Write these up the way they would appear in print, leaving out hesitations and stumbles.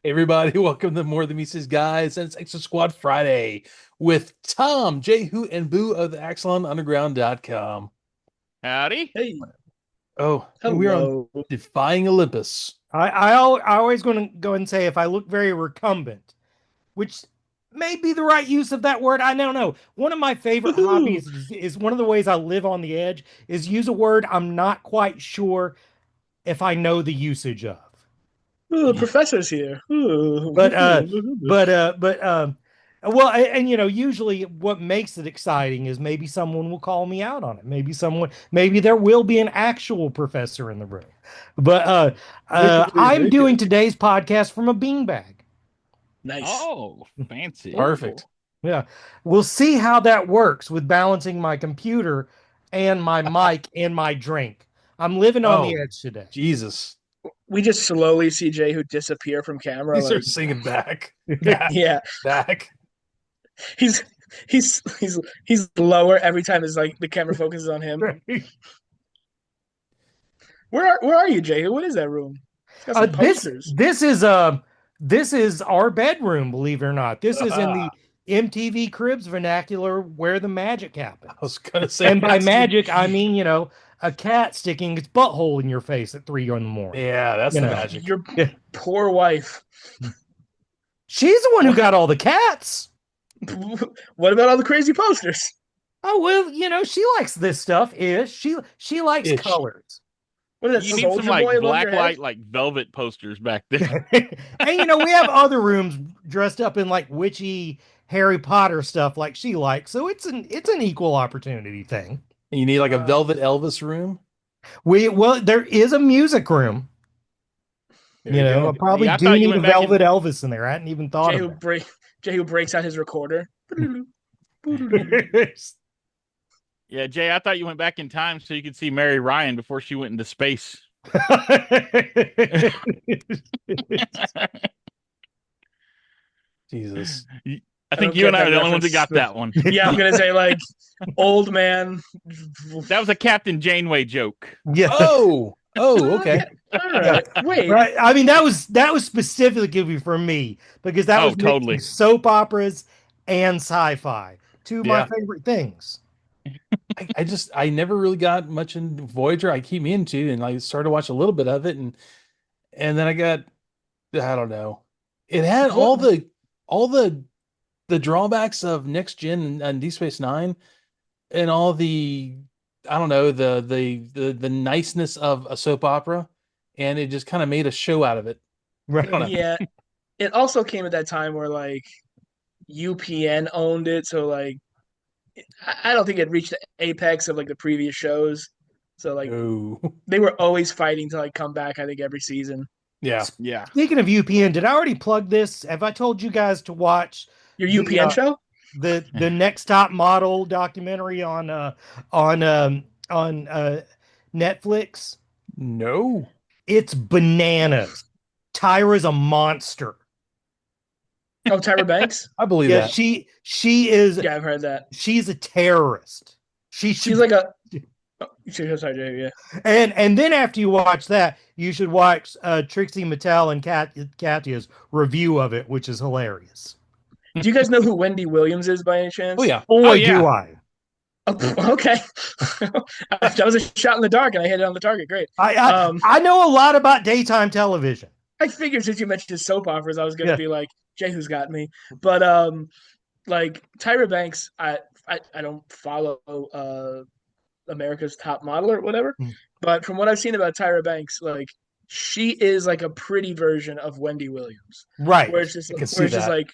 Hey everybody, welcome to Morethanmeetstheseguys, and it's Exosquad Friday with Tom, Jehu, and Boo of the AxelonUnderground.com. Howdy. Hey, Oh, and we're on hello. Defying Olympus. I always going to go and say if I look very recumbent, which may be the right use of that word. I don't know. One of my favorite Woohoo. hobbies is one of the ways I live on the edge is use a word I'm not quite sure if I know the usage of. Ooh, the professor's here. Ooh. But but well, and usually what makes it exciting is maybe someone will call me out on it. Maybe there will be an actual professor in the room. But I'm doing today's podcast from a beanbag. Nice. Oh, fancy. Perfect. Yeah, we'll see how that works with balancing my computer and my mic and my drink. I'm living on the Oh, edge today. Jesus. We just slowly see Jay who disappear from camera. He Like, starts singing back, back, yeah, back. he's he's lower every time. It's like the camera focuses on him. Where are you, Jay? What is that room? It's got Uh, some this posters. this is uh this is our bedroom, believe it or not. This is in the MTV Cribs vernacular where the magic I happens. was gonna say, And by magic, I mean, a cat sticking its butthole in your face at 3 in the morning. yeah, that's You the know. magic. Your poor wife. She's the one who got all the cats. What about all the crazy posters? Oh well, she likes this stuff. Ish. She likes Ish. colors. What is that, You need some Soldier Boy above your black head? light, like velvet posters back there. And we have other rooms dressed up in like witchy Harry Potter stuff like she likes. So it's an equal opportunity thing. And you need like a Uh, velvet Elvis room. There is a music room. There you I go. probably Yeah, I do thought you need a went back Velvet in. Elvis in there. I hadn't even thought Jay of who break Jay who breaks out his recorder. that. Yeah, Jay, I thought you went back in time so you could see Mary Ryan before she went into space. Jesus. I don't think you get and I that are the only ones that reference, got that one. Yeah, I'm gonna say like old man. That was a Captain Janeway joke. Yeah. Oh, okay. All right. Wait. Right. I mean, that was specifically for me because that Oh, was mixing totally. soap operas and sci-fi. Two of my Yeah. favorite things. I never really got much into Voyager. I keep me into, and I started to watch a little bit of it, and then I don't know. It had What? all the drawbacks of Next Gen and Deep Space Nine, and all the I don't know the niceness of a soap opera, and it just kind of made a show out of it. I Right. don't know. Yeah. It also came at that time where like UPN owned it, so like I don't think it reached the apex of like the previous shows. So like No. they were always fighting to like come back. I think every season. Yeah. Yeah. Speaking of UPN, did I already plug this? Have I told you guys to watch Your the UPN show? the next top model documentary on Netflix? No. It's bananas. Tyra's a monster. Oh, Tyra Banks. I believe Yeah, that. she is Yeah, I've heard that. she's a terrorist. She She's should like a. Oh, sorry, Jay, yeah. and then after you watch that, you should watch Trixie Mattel and Katya's review of it, which is hilarious. Do you guys know who Wendy Williams is by any chance? Oh yeah. Boy, yeah. do I. Oh, okay. That was a shot in the dark, and I hit it on the target. Great. I, I Um, I know a lot about daytime television. I figured since you mentioned soap operas, I was gonna Yeah. be like, Jay, who's got me? But like Tyra Banks, I don't follow America's Top Model or whatever, Mm. but from what I've seen about Tyra Banks, like she is like a pretty version of Wendy Williams, Right. where it's just I can where see it's just that.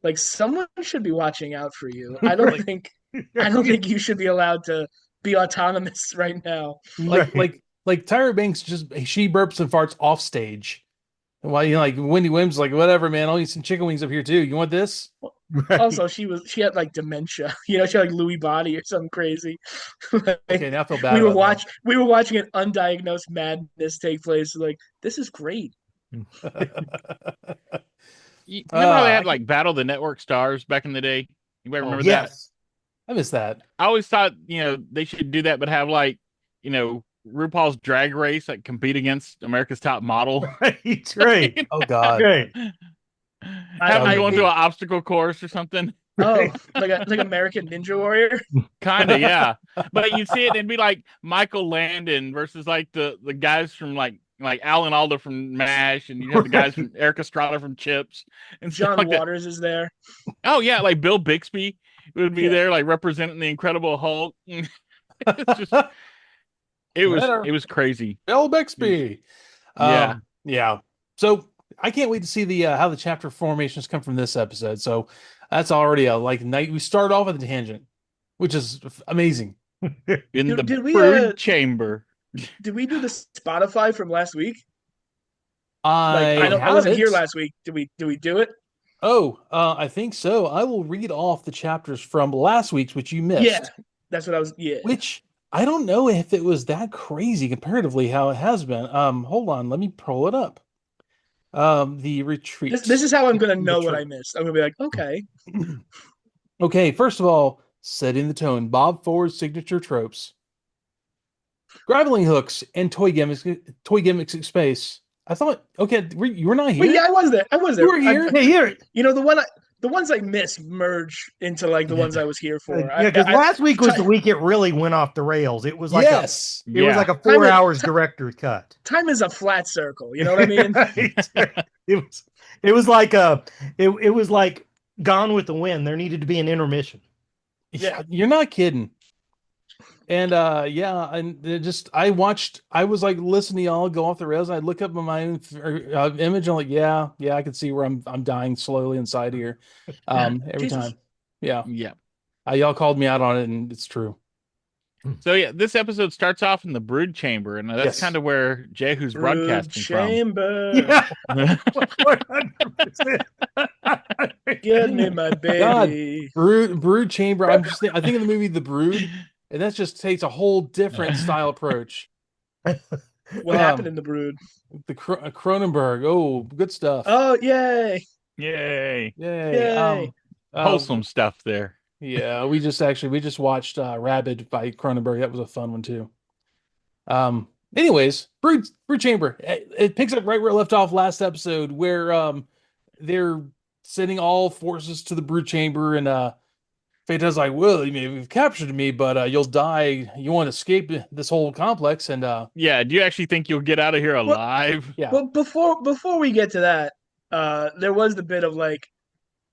like someone should be watching out for you. I don't Like- think I don't think you should be allowed to be autonomous right now. Like Right. like Tyra Banks she burps and farts off stage. And while like Wendy Williams is like, whatever, man, I'll eat some chicken wings up here too. You want this? Right. Also, she had like dementia. She had like Lewy body or something crazy. Like, Okay, now I feel bad about we were watching an undiagnosed madness take place. Like, this is great. that. You remember how they I had like Battle of the Network Stars back in the day? Anybody Oh, remember that? Yes. I miss that. I always thought, they should do that, but have like, RuPaul's Drag Race like compete against America's Top Model. Right. Great. Oh God. Great. Have him I going through an obstacle course or something. oh, like American Ninja Warrior. Kinda, yeah. But you'd see it and it'd be like Michael Landon versus like the guys from like Alan Alda from MASH, and you'd have the guys from Eric Estrada from Chips and stuff John like that. Waters is there. Oh yeah, like Bill Bixby would be Yeah. there, like representing the Incredible Hulk. It's just it was crazy. Bill Bixby. Yeah. Yeah. So I can't wait to see the how the chapter formations come from this episode. So that's already a like night. We start off with a tangent, which is amazing. In the Did we, brood chamber. Did we do the Spotify from last week? I I wasn't have here it. last week. Did we do it? Oh, I think so. I will read off the chapters from last week's, which you missed. Yeah. That's what I was. Yeah. Which I don't know if it was that crazy comparatively how it has been. Hold on, let me pull it up. The retreat. This is how I'm gonna know what Retreat. I missed. I'm gonna be like, okay. Okay, first of all, setting the tone. Bob Ford's signature tropes. Grappling hooks and toy gimmicks in space. I thought, okay, you were not here. Wait, yeah, I was there. You were here. Hey, here. You know, the ones I missed merge into like the ones I was here for. Yeah, because last week was the week it really went off the rails. It was like Yes. it was like a 4 hours director's cut. Time is a flat circle. You know what I mean? It was like it was like Gone with the Wind. There needed to be an intermission. Yeah. You're not kidding. And yeah, and it just I was like listening to y'all go off the rails. I'd look up at my own image and I'm like, yeah, I can see where I'm dying slowly inside here. Every Jesus. time. Yeah. Yeah. Y'all called me out on it, and it's true. So yeah, this episode starts off in the brood chamber, and that's Yes. kind of where Jehu's Brood broadcasting chamber. Yeah. Get me my baby. Brood chamber. I think of the movie The Brood, and that just takes a whole different style approach. What happened in the brood? The Cronenberg. Oh, good stuff. Oh, yay. Yay. Yay. Wholesome stuff there. Yeah, we just watched Rabid by Cronenberg. That was a fun one too. Anyways, Brood Chamber. It picks up right where it left off last episode, where they're sending all forces to the Brood Chamber, and Phaeton's like, well, you've captured me, but you'll die. You want to escape this whole complex, and Yeah, do you actually think you'll get out of here alive? yeah. Well, before we get to that, there was the bit of like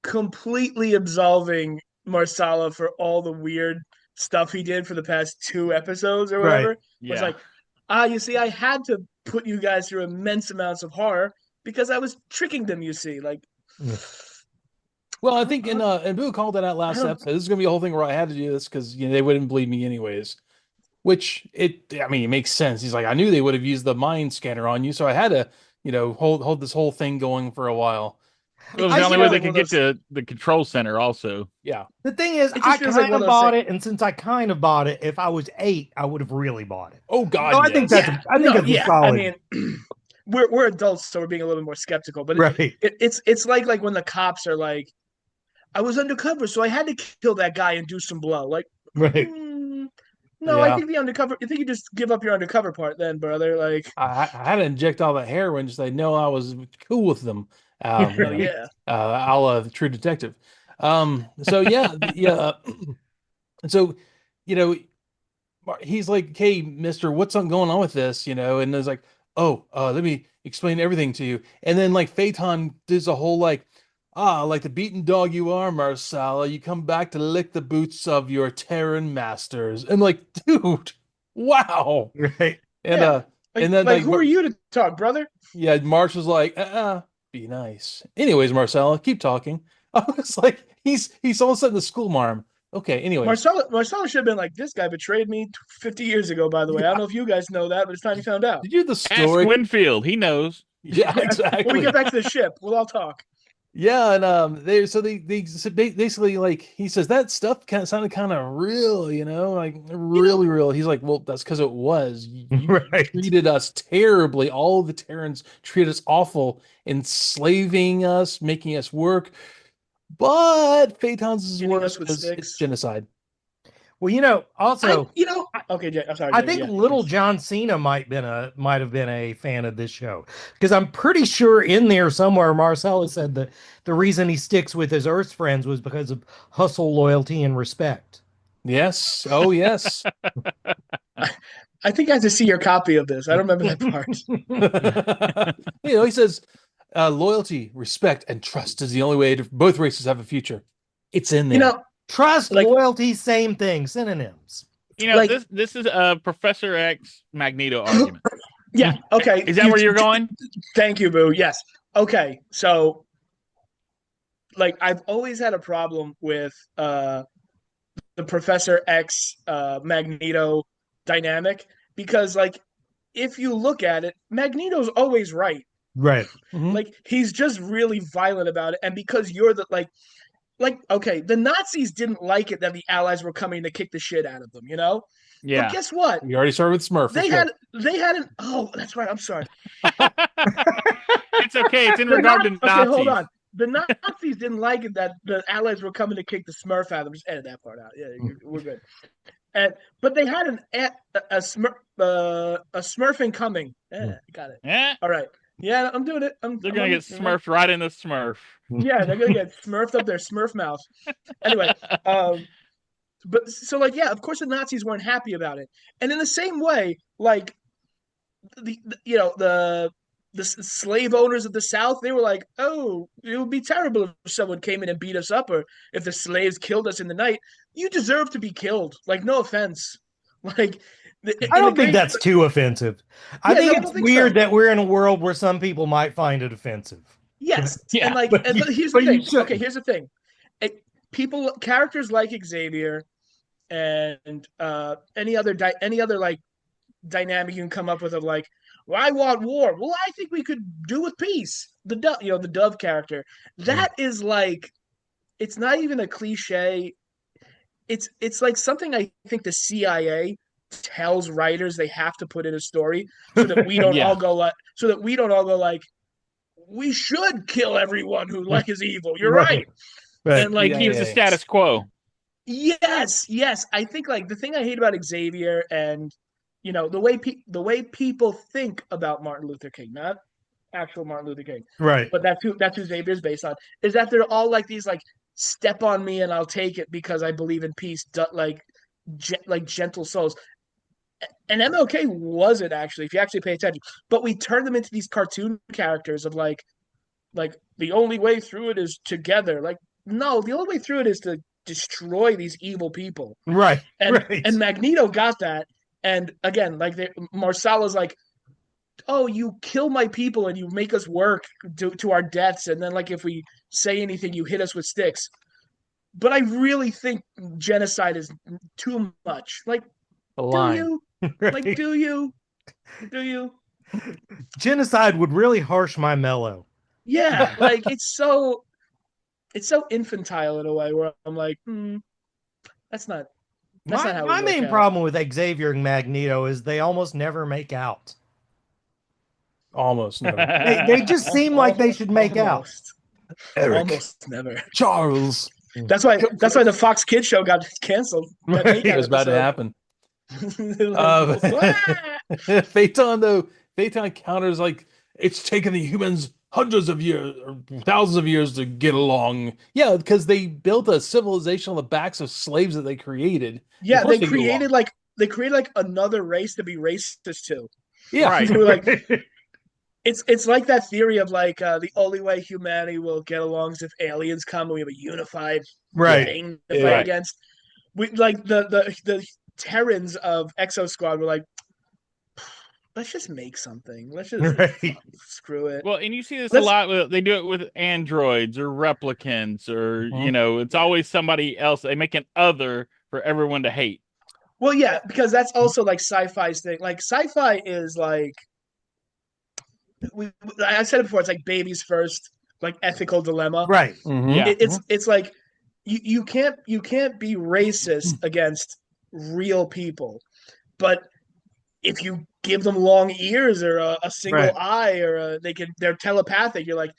completely absolving Marsala for all the weird stuff he did for the past 2 episodes or whatever. Right. Yeah. Was like, you see, I had to put you guys through immense amounts of horror because I was tricking them, you see. Like, Well, I think and Boo called that out last I don't- episode. This is gonna be a whole thing where I had to do this because they wouldn't believe me anyways. Which it makes sense. He's like, I knew they would have used the mind scanner on you, so I had to, hold this whole thing going for a while. It was I the only see way how they one could of get those- to the control center also. Yeah. The thing is, It just I feels like kind one of of those bought things- it, and since I kind of bought it, if I was 8, I would have really bought it. Oh God. No, I think yes. that's a solid. I mean, we're adults, so we're being a little bit more skeptical. But right. it's like when the cops are like, I was undercover, so I had to kill that guy and do some blow. Like, Right. no, Yeah. I think the undercover. I think you just give up your undercover part, then, brother. Like, I had to inject all that heroin just say no, I was cool with them. yeah. A la the True Detective. So yeah, yeah. So, he's like, "Hey, Mister, what's going on with this?" And it's like, "Oh, let me explain everything to you." And then like Phaeton does a whole like the beaten dog you are, Marsala, you come back to lick the boots of your Terran masters. And like, dude, wow. Right. And Yeah. and then who are you to talk, brother? yeah, Marsh was like, be nice. Anyways, Marcella, keep talking. I was like, he's all of a sudden the school marm. Okay, anyways. Marcelo should have been like, this guy betrayed me 50 years ago, by the way. I don't know if you guys know that, but it's time you found out. Did you hear the Ask story? Winfield, he knows. Yeah, When we exactly. get back to the ship, we'll all talk. Yeah, and they basically like he says that stuff sounded kind of real, like really real. He's like, well, that's because it was. You Right. treated us terribly. All the Terrans treated us awful, enslaving us, making us work. But Phaeton's Hitting worse us with because sticks. it's genocide. Well, also, Okay, Jay, I'm sorry. I Jay, think yeah, little please. John Cena might have been a fan of this show, because I'm pretty sure in there somewhere Marcella said that the reason he sticks with his Earth friends was because of hustle, loyalty, and respect. Yes. Oh, yes. I think I have to see your copy of this. I don't remember that part. He says loyalty, respect, and trust is the only way to both races have a future. It's in there. Trust, like, loyalty, same thing, synonyms. like- this is a Professor X Magneto argument. Yeah. Okay. Is that where you're going? Thank you, Boo. Yes. Okay. So, like, I've always had a problem with the Professor X Magneto dynamic because, like, if you look at it, Magneto's always right. Right. Mhm. Like, he's just really violent about it, and because you're okay, the Nazis didn't like it that the Allies were coming to kick the shit out of them, Yeah. But guess what? You already started with Smurf. They had an that's right. I'm sorry. It's okay. It's in regard to Nazis. Okay, hold on. The Nazis didn't like it that the Allies were coming to kick the Smurf out of them. Just edit that part out. Yeah, we're good. But they had a Smurfing coming. Yeah, got it. Yeah. All right. Yeah, I'm doing it. They're gonna get smurfed right in the Smurf. Yeah, they're gonna get smurfed up their Smurf mouth. Anyway, but so like, yeah, of course the Nazis weren't happy about it, and in the same way, like the slave owners of the South, they were like, oh, it would be terrible if someone came in and beat us up, or if the slaves killed us in the night. You deserve to be killed. Like, no offense. Like, I don't think that's too offensive. I think it's weird that we're in a world where some people might find it offensive. Yes. Yeah. And like, But here's the thing. Okay, here's the thing. Characters like Xavier and any other like dynamic you can come up with of like, well, I want war. Well, I think we could do with peace. The Dove character. That is like, it's not even a cliche. It's like something I think the CIA tells writers they have to put in a story so that we don't all go like, we should kill everyone who like is evil. You're right. And like, keeps the status quo. Yes. I think like the thing I hate about Xavier and the way people think about Martin Luther King, not actual Martin Luther King, right? But that's who Xavier's based on. Is that they're all like these like, step on me and I'll take it because I believe in peace, like gentle souls. And MLK wasn't actually, if you actually pay attention. But we turned them into these cartoon characters of like the only way through it is together. Like, no, the only way through it is to destroy these evil people. Right. And Magneto got that. And again, like Marsala's like, oh, you kill my people and you make us work to our deaths, and then like if we say anything, you hit us with sticks. But I really think genocide is too much. Like, do you? Right. Like, do you? Genocide would really harsh my mellow. Yeah, like it's so infantile in a way where I'm like, that's not how my main problem with Xavier and Magneto is they almost never make out. Almost never. They just seem like they should make out. Eric. Almost never. Charles. That's why the Fox Kids show got canceled. It was about to happen. Phaeton counters like, it's taken the humans hundreds of years or thousands of years to get along. Yeah, because they built a civilization on the backs of slaves that they created. Yeah, they created like another race to be racist to. Yeah, right. They were like, it's like that theory of like the only way humanity will get along is if aliens come and we have a unified thing to fight against. We like the Terrans of Exosquad were like, let's just make something. Let's just screw it. Well, and you see this a lot. They do it with androids or replicants, or it's always somebody else. They make an other for everyone to hate. Well, yeah, because that's also like sci-fi's thing. Like sci-fi is like, I said it before. It's like baby's first, like ethical dilemma. Right. Mm-hmm. Yeah. It's like you can't be racist against real people, but if you give them long ears or a single eye or they're telepathic, you're like,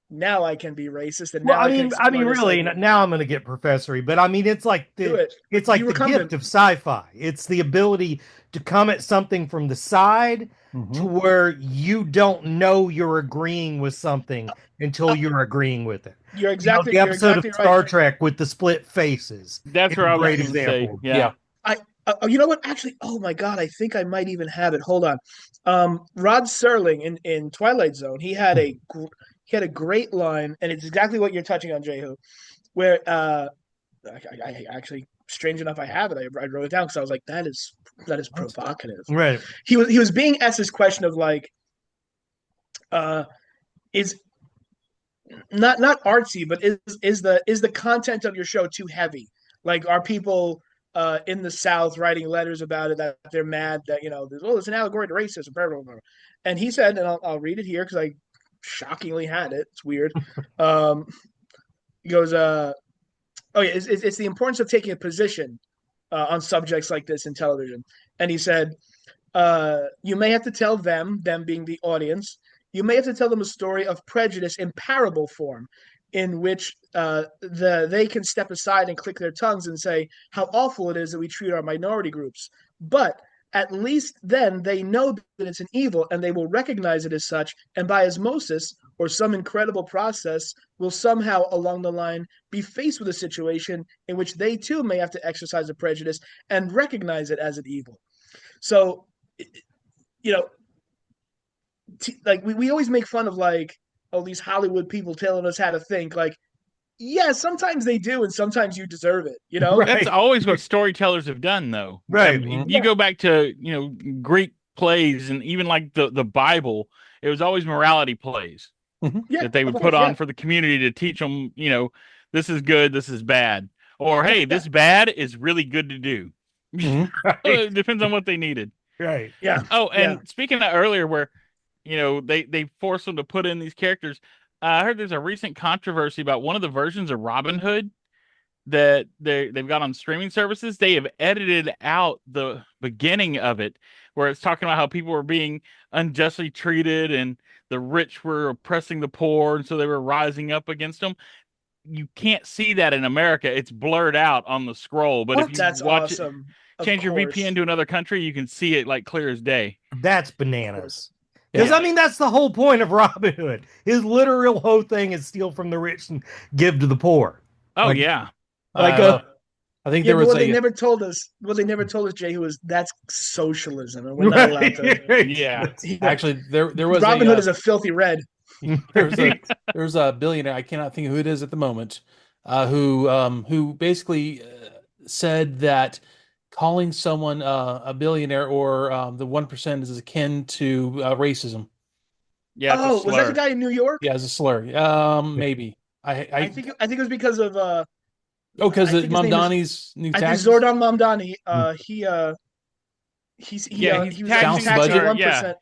now I can be racist, and Well, now I can explore this really, idea. now I'm going to get professory, but I mean, it's like Do it. it's like You the were coming. gift of sci-fi. It's the ability to come at something from the side to where you don't know you're agreeing with something until you're agreeing with it. You're The you're episode of exactly right. Star Trek with the split faces That's is where a I was great going to say. example. Yeah. I you know what? Actually, oh my God, I think I might even have it. Hold on. Rod Serling in Twilight Zone, he had a great line, and it's exactly what you're touching on, Jehu, where I actually, strange enough, I have it. I wrote it down because I was like, that is provocative. Right. He was being asked this question of like, is not artsy, but is the content of your show too heavy? Like, are people in the South writing letters about it that they're mad that it's an allegory to racism, blah, blah, blah. And he said, and I'll read it here because I shockingly had it. It's weird. He goes, oh yeah, it's the importance of taking a position on subjects like this in television. And he said, you may have to tell them being the audience, you may have to tell them a story of prejudice in parable form, in which they can step aside and click their tongues and say how awful it is that we treat our minority groups. But at least then they know that it's an evil and they will recognize it as such, and by osmosis or some incredible process will somehow along the line be faced with a situation in which they too may have to exercise a prejudice and recognize it as an evil. So, like we always make fun of like, oh, these Hollywood people telling us how to think. Like, yeah, sometimes they do, and sometimes you deserve it. Right. That's always what storytellers have done, though. Right. You go back to Greek plays and even like the Bible. It was always morality plays that they would put on for the community to teach them. This is good, this is bad, or hey, this bad is really good to do. It depends on what they needed. Right. Yeah. Oh, and speaking of earlier, where they force them to put in these characters. I heard there's a recent controversy about one of the versions of Robin Hood that they've got on streaming services. They have edited out the beginning of it, where it's talking about how people were being unjustly treated and the rich were oppressing the poor, and so they were rising up against them. You can't see that in America. It's blurred out on the scroll. But if you That's watch awesome. it, change your VPN to another country, you can see it like clear as day. That's bananas. Because I mean, that's the whole point of Robin Hood. His literal whole thing is steal from the rich and give to the poor. Oh like, yeah. Like I think there was what they never told us. What they never told us, Jay, was that's socialism, and we're not allowed to. Yeah. Actually, there was Robin Hood is a filthy red. There's a billionaire. I cannot think who it is at the moment. Who basically said that calling someone a billionaire or the 1% is akin to racism. Yeah. Oh, was that the guy in New York? Yeah, as a slur. Maybe. I think it was because of because Mamdani's new taxes. I think Zordon Mamdani. He's taxing budget 1%.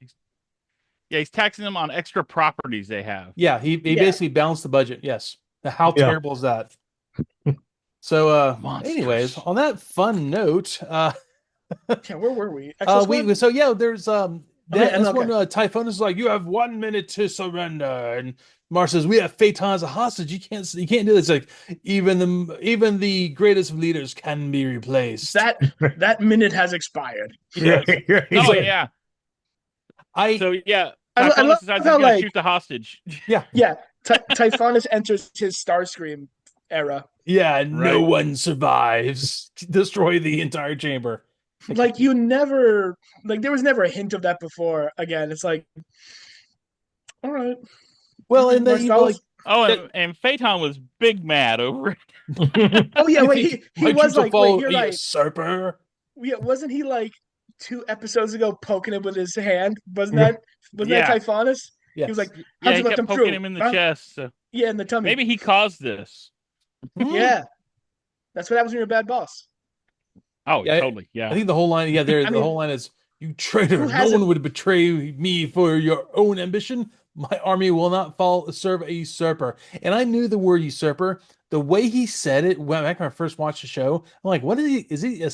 Yeah, he's taxing them on extra properties they have. Yeah, he basically balanced the budget. Yes. How terrible is that? So, anyways, on that fun note, where were we? there's that's when Typhonus is like, you have 1 minute to surrender, and Mars says, we have Phaeton as a hostage. You can't do this. Like, even the greatest of leaders can be replaced. That minute has expired. Yes. Oh yeah. Typhonus decides he's gonna shoot the hostage. Yeah. Yeah. Typhonus enters his Starscream era. Yeah, no one survives. Destroy the entire chamber. Like, you never, like, there was never a hint of that before. Again, it's like, all right. Well, and then and Phaeton was big mad over it. Oh yeah, wait, he was like, wait, you're right, usurper. Yeah, wasn't he like 2 episodes ago poking him with his hand? Wasn't that Typhonus? Yes. He was like, he kept poking him in the chest. So. Yeah, in the tummy. Maybe he caused this. Yeah, that's what happens when you're a bad boss. Oh, yeah, totally. Yeah, I think the whole line. Yeah, the whole line is, "You traitor! No one would betray me for your own ambition. My army will not serve a usurper." And I knew the word usurper. The way he said it back when I first watched the show, I'm like, "What is he? Is he a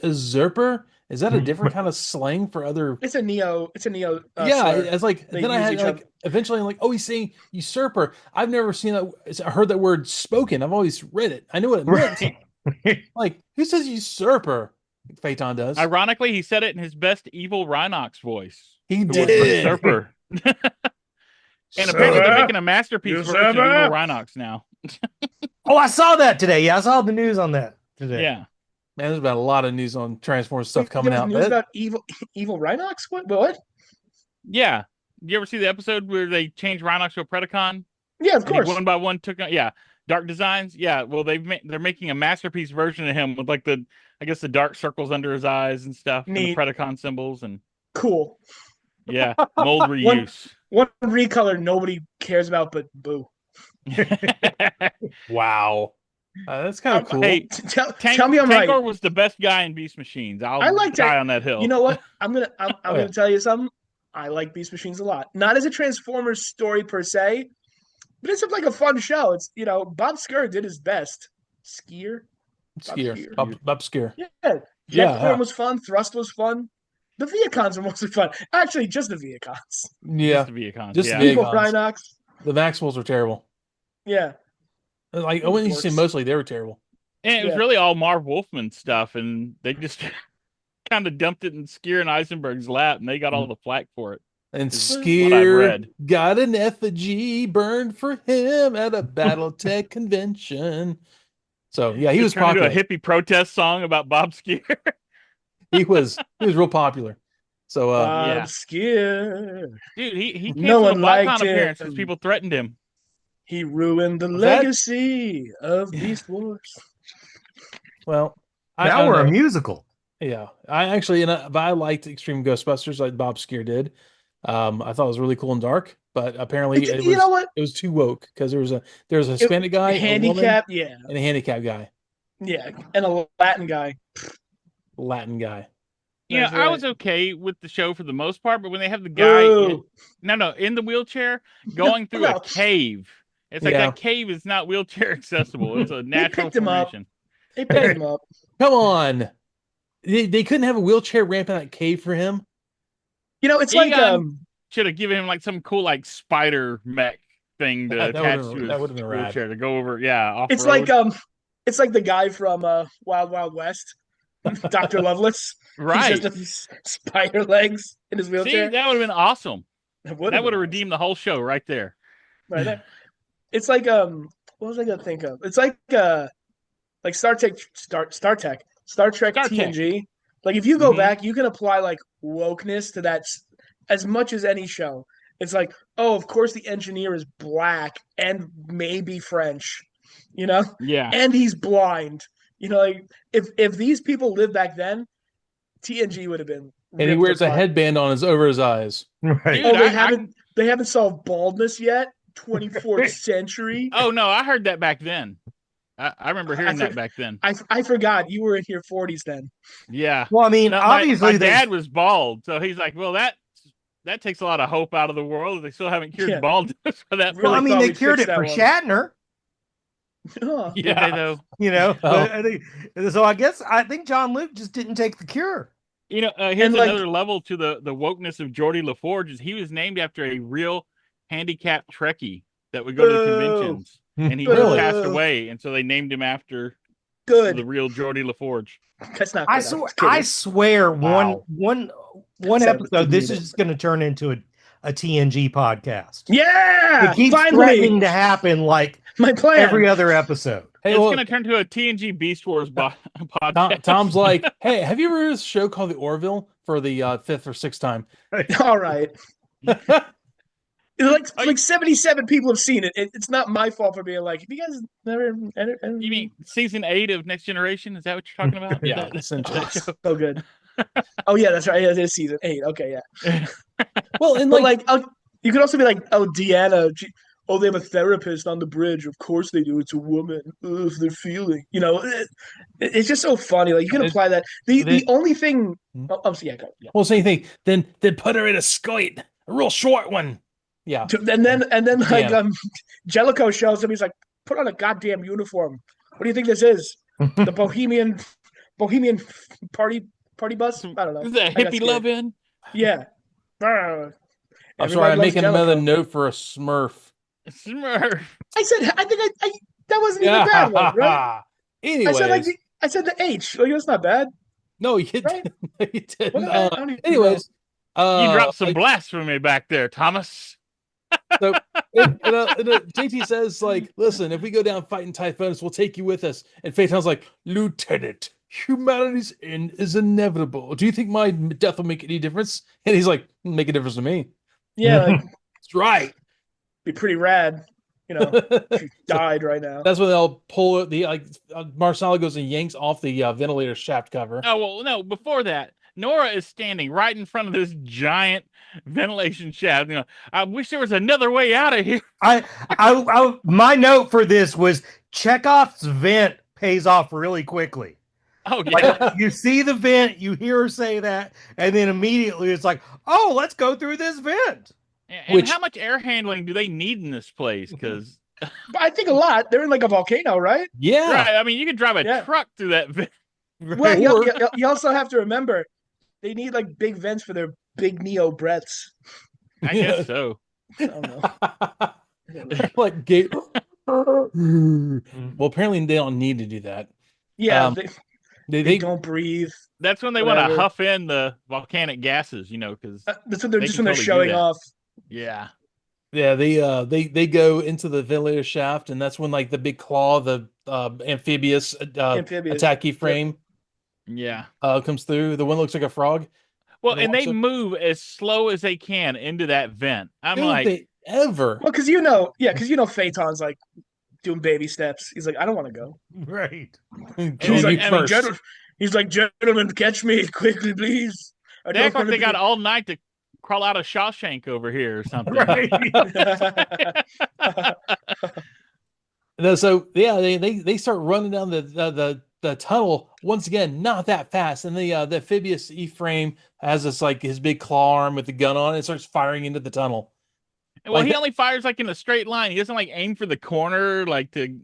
usurper?" Is that a different kind of slang for other? It's a neo. Yeah, Yeah, it's like They then I use had each like other. eventually I'm like, oh, he's saying usurper. I've never seen that. I heard that word spoken. I've always read it. I know what it meant. Like, who says usurper? Phaeton does. Ironically, he said it in his best evil Rhinox voice. He who was did. Usurper. And apparently they're making a masterpiece version of Evil Rhinox now. Oh, I saw that today. Yeah, I saw the news on that today. Yeah. Man, there's been a lot of news on Transformers stuff coming There was out. news about evil Rhinox. What? Yeah. You ever see the episode where they changed Rhinox to a Predacon? Yeah, of course. One by one took Dark Designs. Yeah, well they're making a masterpiece version of him with like the dark circles under his eyes and stuff. Neat. And the Predacon symbols and Cool. yeah, mold reuse. One recolor nobody cares about, but Boo. Wow. That's kind of cool. Hey, tell me I'm Tankor right. was the best guy in Beast Machines. I like die on that hill. You know what? I'm gonna tell you something. I like Beast Machines a lot. Not as a Transformers story per se, but it's like a fun show. It's Bob Skir did his best. Skier. Bob Skier. Yeah. Jetform was fun. Thrust was fun. The Viacons were mostly fun. Actually, just the Viacons. Yeah. Just the Viacons. Just yeah. the Evil Viacons. Rhinox. The Maxwells were terrible. Yeah. Like I wouldn't say mostly they were terrible. And it was really all Marv Wolfman stuff, and they just kind of dumped it in Skier and Eisenberg's lap, and they got all the flack for it. And Is what I've Skier read. got an effigy burned for him at a BattleTech convention. So yeah, he was turned into popular. a hippie protest song about Bob Skier. He was real popular. So yeah. Dude, he No canceled one a liked BotCon appearance him. because people threatened him. he ruined the Was that- legacy of Beast Wars. well, Now we're a musical. Yeah, I actually, but I liked Extreme Ghostbusters like Bob Skier did. I thought it was really cool and dark, but apparently You know what? it was too woke because there was a Hispanic guy, Handicap, a woman, and a handicapped guy, and a Latin guy. Latin guy. Yeah, That's I right. was okay with the show for the most part, but when they have the guy Boo. in the wheelchair going through No. a cave, it's like Yeah. that cave is not wheelchair accessible. It's a natural picked him up. formation. They picked him up. Come on, they couldn't have a wheelchair ramp in that cave for him. It's Egon like should have given him like some cool like spider mech thing to That attach would've- to that his would've been rad. wheelchair to go over. Yeah, off it's like the guy from Wild Wild West, Dr. Lovelace. right. He's just spider legs in his See, wheelchair. that would have been awesome. That That would have been redeemed the whole show right there. right there. It's like what was I gonna think of? It's like Star Trek TNG. Like if you go Mhm. back, you can apply like wokeness to that as much as any show. It's like, oh, of course the engineer is black and maybe French, Yeah. and he's blind. Like if these people lived back then, TNG would have been. And he ripped wears a apart. headband over his eyes. Right. Dude, Oh, I- they haven't solved baldness yet. 24th century. Oh no, I heard that back then. I remember hearing that back then. I forgot you were in your 40s then. Yeah. Well, I mean, No, obviously my they dad was bald, so he's like, well, that takes a lot of hope out of the world. They still haven't cured Yeah. baldness for that. Really well, I mean, thought they we'd cured fix it for that Shatner, Oh. Did they though? Oh. Oh. So I think John Luke just didn't take the cure. Here's And, like- another level to the wokeness of Geordie LaForge is he was named after a real handicapped Trekkie that would go to Boo. conventions, and he Boo. just passed away, and so they named him after the Good. real Geordie LaForge. That's not good. I swear Wow. one Sad episode, to this read is it. just going to turn into a TNG podcast. Yeah. It keeps finally. threatening to happen like My plan. every other episode. Hey, It's well, going to turn to a TNG Beast Wars podcast. Tom's like, hey, have you ever heard of this show called The Orville for the fifth or sixth time? All right. Like 77 people have seen it. It's not my fault for being like, have you guys never? You mean season 8 of Next Generation? Is that what you're talking about? Yeah, That- essentially. that show? so good? Oh yeah, that's right. Yeah, it is season 8. Okay, yeah. Well, and But like, you could also be like, oh, Deanna. They have a therapist on the bridge. Of course they do. It's a woman. Ugh, they're feeling. It's just so funny. Like you can apply that. The only thing. Oh, so yeah, go. Yeah. well, same thing. Then put her in a skite, a real short one. Yeah. And then like Yeah. Jellicoe shows him. He's like, put on a goddamn uniform. What do you think this is? The Bohemian party party bus. I don't know. Is that I got hippie scared. love in? Yeah. I'm Everybody sorry, I'm loves making another Jellicoe. note for a Smurf. Smurf. I said, I think I that wasn't even a bad one, right? Anyways, I said the H. Like, that's not bad, no, you right? didn't. You didn't. What did I don't even Anyways, You dropped some like, blasphemy back there, Thomas. so JT says, like, listen, if we go down fighting typhoons, we'll take you with us. And Phaeton's like, Lieutenant, humanity's end is inevitable. Do you think my death will make any difference? And he's like, make a difference to me. Yeah, like, That's right. be pretty rad, you know, if you died right now. That's when they'll pull the Marsala goes and yanks off the ventilator shaft cover. Oh, well, no, before that, Nora is standing right in front of this giant ventilation shaft. You know, I wish there was another way out of here. My note for this was Chekhov's vent pays off really quickly. Oh, yeah. You see the vent, you hear her say that, and then immediately it's like, oh, let's go through this vent. And how much air handling do they need in this place? Because But I think a lot. They're in like a volcano, right? Yeah. right, I mean, you could drive a truck through that vent. Well, you also have to remember they need like big vents for their big Neo breaths. I guess so. I don't know. Like gate. Well, apparently they don't need to do that. Yeah, They don't breathe. That's when they want to Whatever. huff in the volcanic gases, you know, because That's what they're They just can when they're totally do showing that. off. yeah. Yeah, they go into the ventilator shaft, and that's when like the big claw, the amphibious attacky frame Yeah. comes through. The one looks like a frog. Well, And and they also- move as slow as they can into that vent. I'm Don't like, they ever? Well, because Phaeton's like doing baby steps. He's like, I don't want to go. Right. He's like, I mean, he's like, gentlemen, catch me quickly, please. I they act don't like they got wanna all night to crawl out of Shawshank over here or something. Right. So yeah, they start running down the tunnel once again, not that fast, and the amphibious E-frame has this like his big claw arm with the gun on it and starts firing into the tunnel. Well, Like he that- only fires like in a straight line. He doesn't like aim for the corner, like to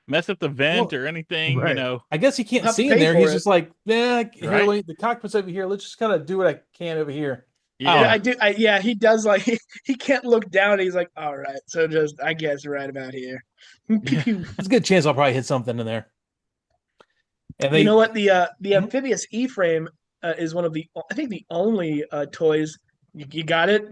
mess up the vent Well, or anything, you right. know. I guess he can't Have to see in pay there. for He's it. just like, yeah, here, Right. wait, the cockpit's over here. Let's just kind of do what I can over here. Yeah. Yeah, he does like he can't look down. He's like, all right, so just I guess right about here. Pew, pew. There's a good chance I'll probably hit something in there. And You know what? The Mhm. amphibious E-frame is one of the I think the only toys. You got it,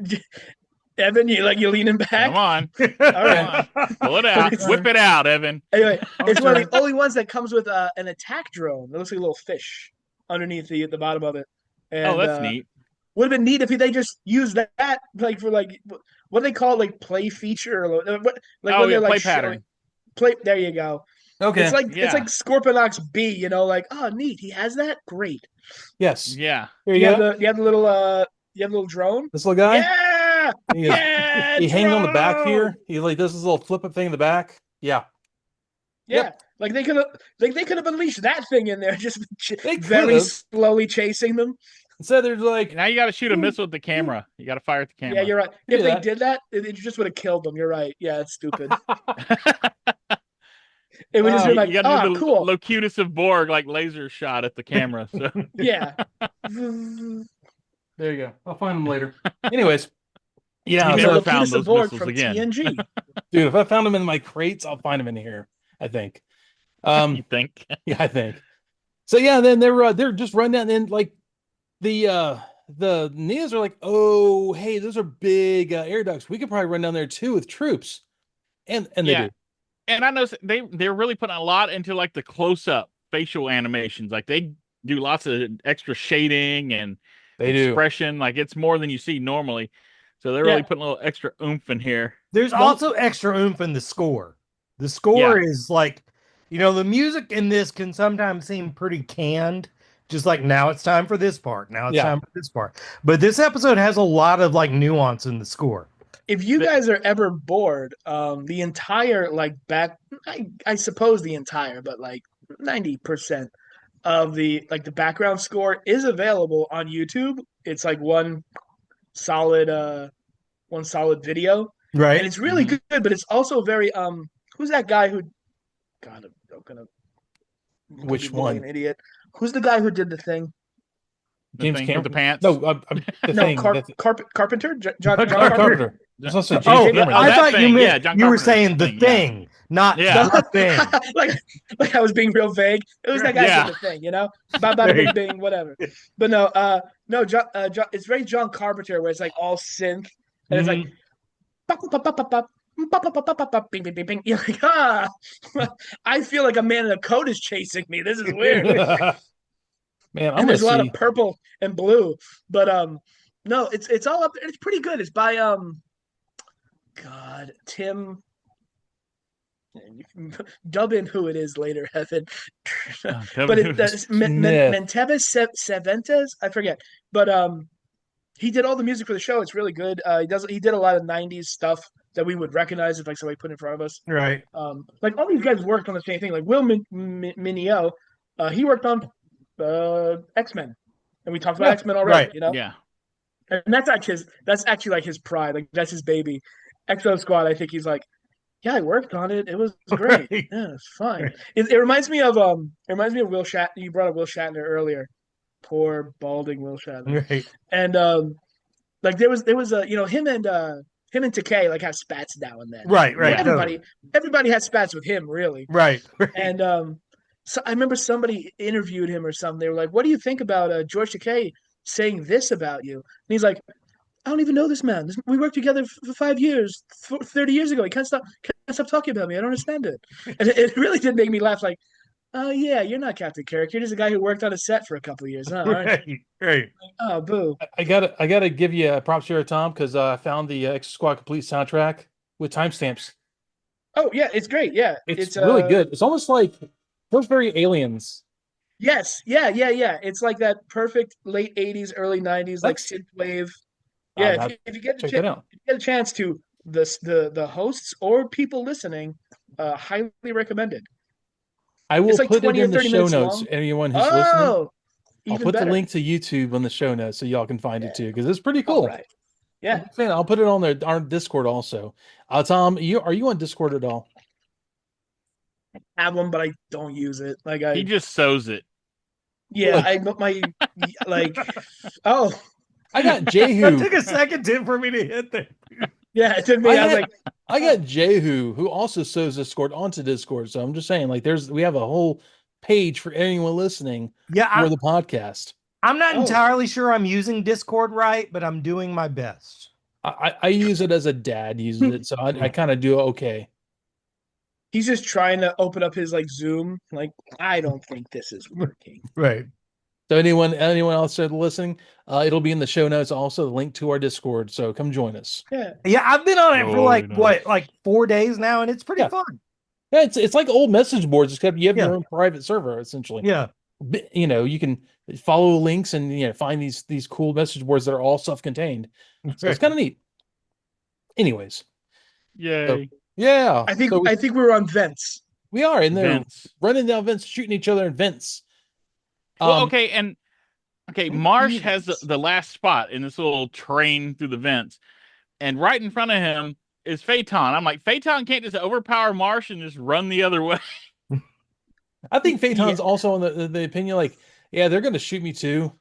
Evan. You leaning back. Come on. All right. Come on. Pull it out. Whip it out, Evan. Anyway, it's one of Okay. the only ones that comes with an attack drone. It looks like a little fish underneath the bottom of it. And, Oh, that's neat. Would have been neat if they just used that like for like what do they call it, like play feature or what like Oh, when yeah, they're like play pattern. showing play. There you go. okay, It's like Yeah. Scorponok's B. You know, like oh neat, he has that. Great. yes, Yeah. here you You have go. the little drone. This little guy, Yeah, he, is- yeah. he hangs on the back drone! here. He like does this little flip up thing in the back. Yeah, Yeah, like they could have unleashed that thing in there, just They very could've. slowly chasing them. instead they're like, Now you got to shoot a missile with the camera. You got to fire at the camera. Yeah, you're right. Do If they that. did that, it just would have killed them. You're right. Yeah, it's stupid. It would just Oh, be like, you got to do the cool. Locutus of Borg, like laser shot at the camera. So Yeah. there you go. I'll find them later. Anyways, You yeah, never so, found Locutus those of Borg missiles from again. TNG. dude, if I found them in my crates, I'll find them in here. I think. You think? Yeah, I think. So yeah, then they're just running down, and like the Neos are like, oh hey, those are big air ducts. We could probably run down there too with troops, and they Yeah. do. And I noticed they're really putting a lot into like the close up facial animations. Like they do lots of extra shading and They do. expression. Like it's more than you see normally. So they're Yeah. really putting a little extra oomph in here. There's also extra oomph in the score. The score is like, the music in this can sometimes seem pretty canned. Just like now it's time for this part. Now it's time for this part. But this episode has a lot of like nuance in the score. If you guys are ever bored, the entire like I suppose the entire, but like 90% of the background score is available on YouTube. It's like one solid video. Right. And it's really good, but it's also very who's that guy who God, I'm gonna Which be like one? an idiot. Who's the guy who did the thing? James Thing with the Cameron. pants. No, the No, thing. Carpenter. John John Carpenter. Carpenter. I was also James Oh, Cameron. I that thought you thing, meant yeah, John you were Carpenter's saying the thing, yeah. thing, not Yeah. the thing. like I was being real vague. It was that guy Yeah. did the thing, Ba ba bing bing, whatever. But no, John, it's very John Carpenter, where it's like all synth, and it's like Mhm. bop, bop, bop, bop, bop, bop, bop, bop, bop, bop, bop, bing bing bing bing. You're like, I feel like a man in a coat is chasing me. This is weird. Man, I'm And gonna there's a lot of see. purple and blue, but no, it's all up there. It's pretty good. It's by God, Tim. You can dub in who it is later, Evan. But it's Smith. Mentebas Cervantes. I forget, but he did all the music for the show. It's really good. He did a lot of '90s stuff that we would recognize if like somebody put in front of us. Right. Like all these guys worked on the same thing. Like Will Mineo, he worked on X-Men, and we talked about X-Men already. Right. Yeah. And that's actually like his pride. Like that's his baby. Exo Squad. I think he's like, yeah, I worked on it. It was great. Right. Yeah, it's fine. Right. It reminds me of Will Shatner. You brought up Will Shatner earlier. Poor balding Will Shatner. Right. And like there was a him and Takei like have spats now and then. Right. Everybody has spats with him, really. Right. And so I remember somebody interviewed him or something. They were like, "What do you think about George Takei saying this about you?" And he's like, "I don't even know this man. We worked together for 5 years, 30 years ago. He can't stop talking about me. I don't understand it." And it really did make me laugh. Like, oh yeah, you're not Captain Kirk. You're just a guy who worked on a set for a couple of years. Huh? Right. Like, oh, boo. I gotta give you props here, Tom, because I found the Exosquad complete soundtrack with timestamps. Oh yeah, it's great. Yeah, It's really good. It's almost like feels very Aliens. Yes, yeah. It's like that perfect late '80s, early '90s, like synthwave. Yeah, if you get check that out. if you get a chance to the hosts or people listening, highly recommended. I will It's like put it 20 or in the 30 show minutes notes. long. Anyone who's listening, Oh, I'll even put the better. link to YouTube on the show notes so y'all can find it too, because it's pretty All cool. right. Yeah, Man, I'll put it on our Discord also. Tom, are you on Discord at all? I have one, but I don't use it. Like He just sews it. yeah, Look. like oh I got That Jehu. took a second for me to hit there. yeah, it took me. I was like, I got Jehu, who also sews Discord onto Discord. So I'm just saying, like, we have a whole page for anyone listening Yeah, for the podcast. I'm not Oh. entirely sure I'm using Discord right, but I'm doing my best. I use it as a dad uses it, so I kind of do okay. he's just trying to open up his like Zoom. Like, I don't think this is working. Right. So anyone else that's listening, it'll be in the show notes. Also, the link to our Discord. So come join us. Yeah, Yeah, I've been on it for like nice. what, like 4 days now, and it's pretty Yeah. fun. Yeah, it's like old message boards, except you have Yeah. your own private server essentially. Yeah. You know, you can follow links and find these cool message boards that are all self-contained. So it's kind of neat. Anyways, Yay. yeah, I think so we're on vents. we are in there Vents. running down vents, shooting each other in vents. Well, okay, Marsh has Vents. the last spot in this little train through the vents, and right in front of him is Phaeton. I'm like, Phaeton can't just overpower Marsh and just run the other way. I think Phaeton's also on the opinion, like, yeah, they're going to shoot me too.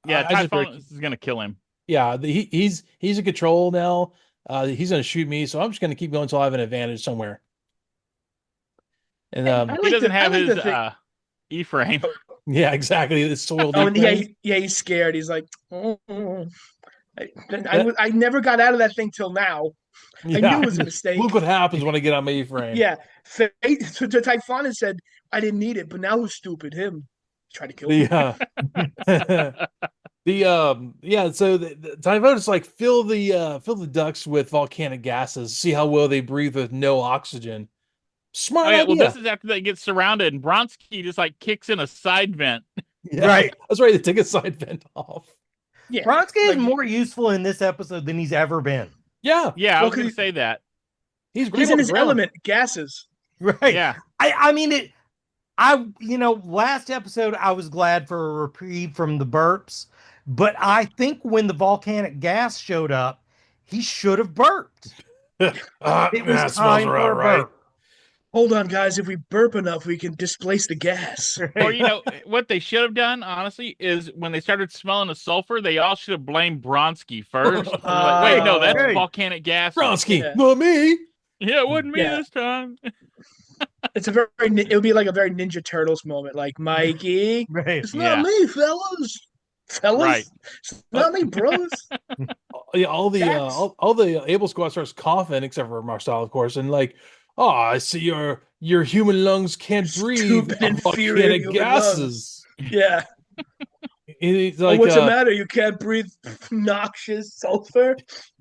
Yeah, I just Typhon is gonna kill him. Yeah, he's in control now. He's going to shoot me, so I'm just going to keep going until I have an advantage somewhere. And I He like doesn't the- I have like his the thing- E-frame. yeah, exactly. It's soiled. Oh, and E-frame. he's scared. He's like, I never got out of that thing till now. I knew it was a mistake. Look what happens when I get on my E-frame. Yeah, so Typhon has said I didn't need it, but now who's stupid? Him. Try to kill me. So the Typhoon is like fill the ducts with volcanic gases, see how well they breathe with no oxygen. Smart Oh yeah, idea. well, this is after they get surrounded, and Bronsky just like kicks in a side vent. Yeah, Right. That's right. They take a side vent off. Yeah, Bronsky is like- more useful in this episode than he's ever been. Yeah, Yeah, I Well, was gonna 'cause say that. he's great he's on in the his ground. element, gases. Right. Yeah, I mean, last episode I was glad for a reprieve from the burps, but I think when the volcanic gas showed up, he should have burped. It was time for a burp. Hold on, guys. If we burp enough, we can displace the gas. Or what they should have done, honestly, is when they started smelling the sulfur, they all should have blamed Bronsky first. And they're like, wait, no, that's Right. volcanic gas. Bronsky, Yeah. not me. Yeah, it wasn't me Yeah. this time. It's it would be like a very Ninja Turtles moment, like Mikey. Right. It's not me, fellas. Fellas, Right. it's not me, bros. Yeah, all the Abel Squad starts coughing except for Marcel, of course, and like, oh, I see your human lungs can't breathe Stupid, inferior volcanic human gases. Yeah. And he's like, What's the matter? You can't breathe noxious sulfur?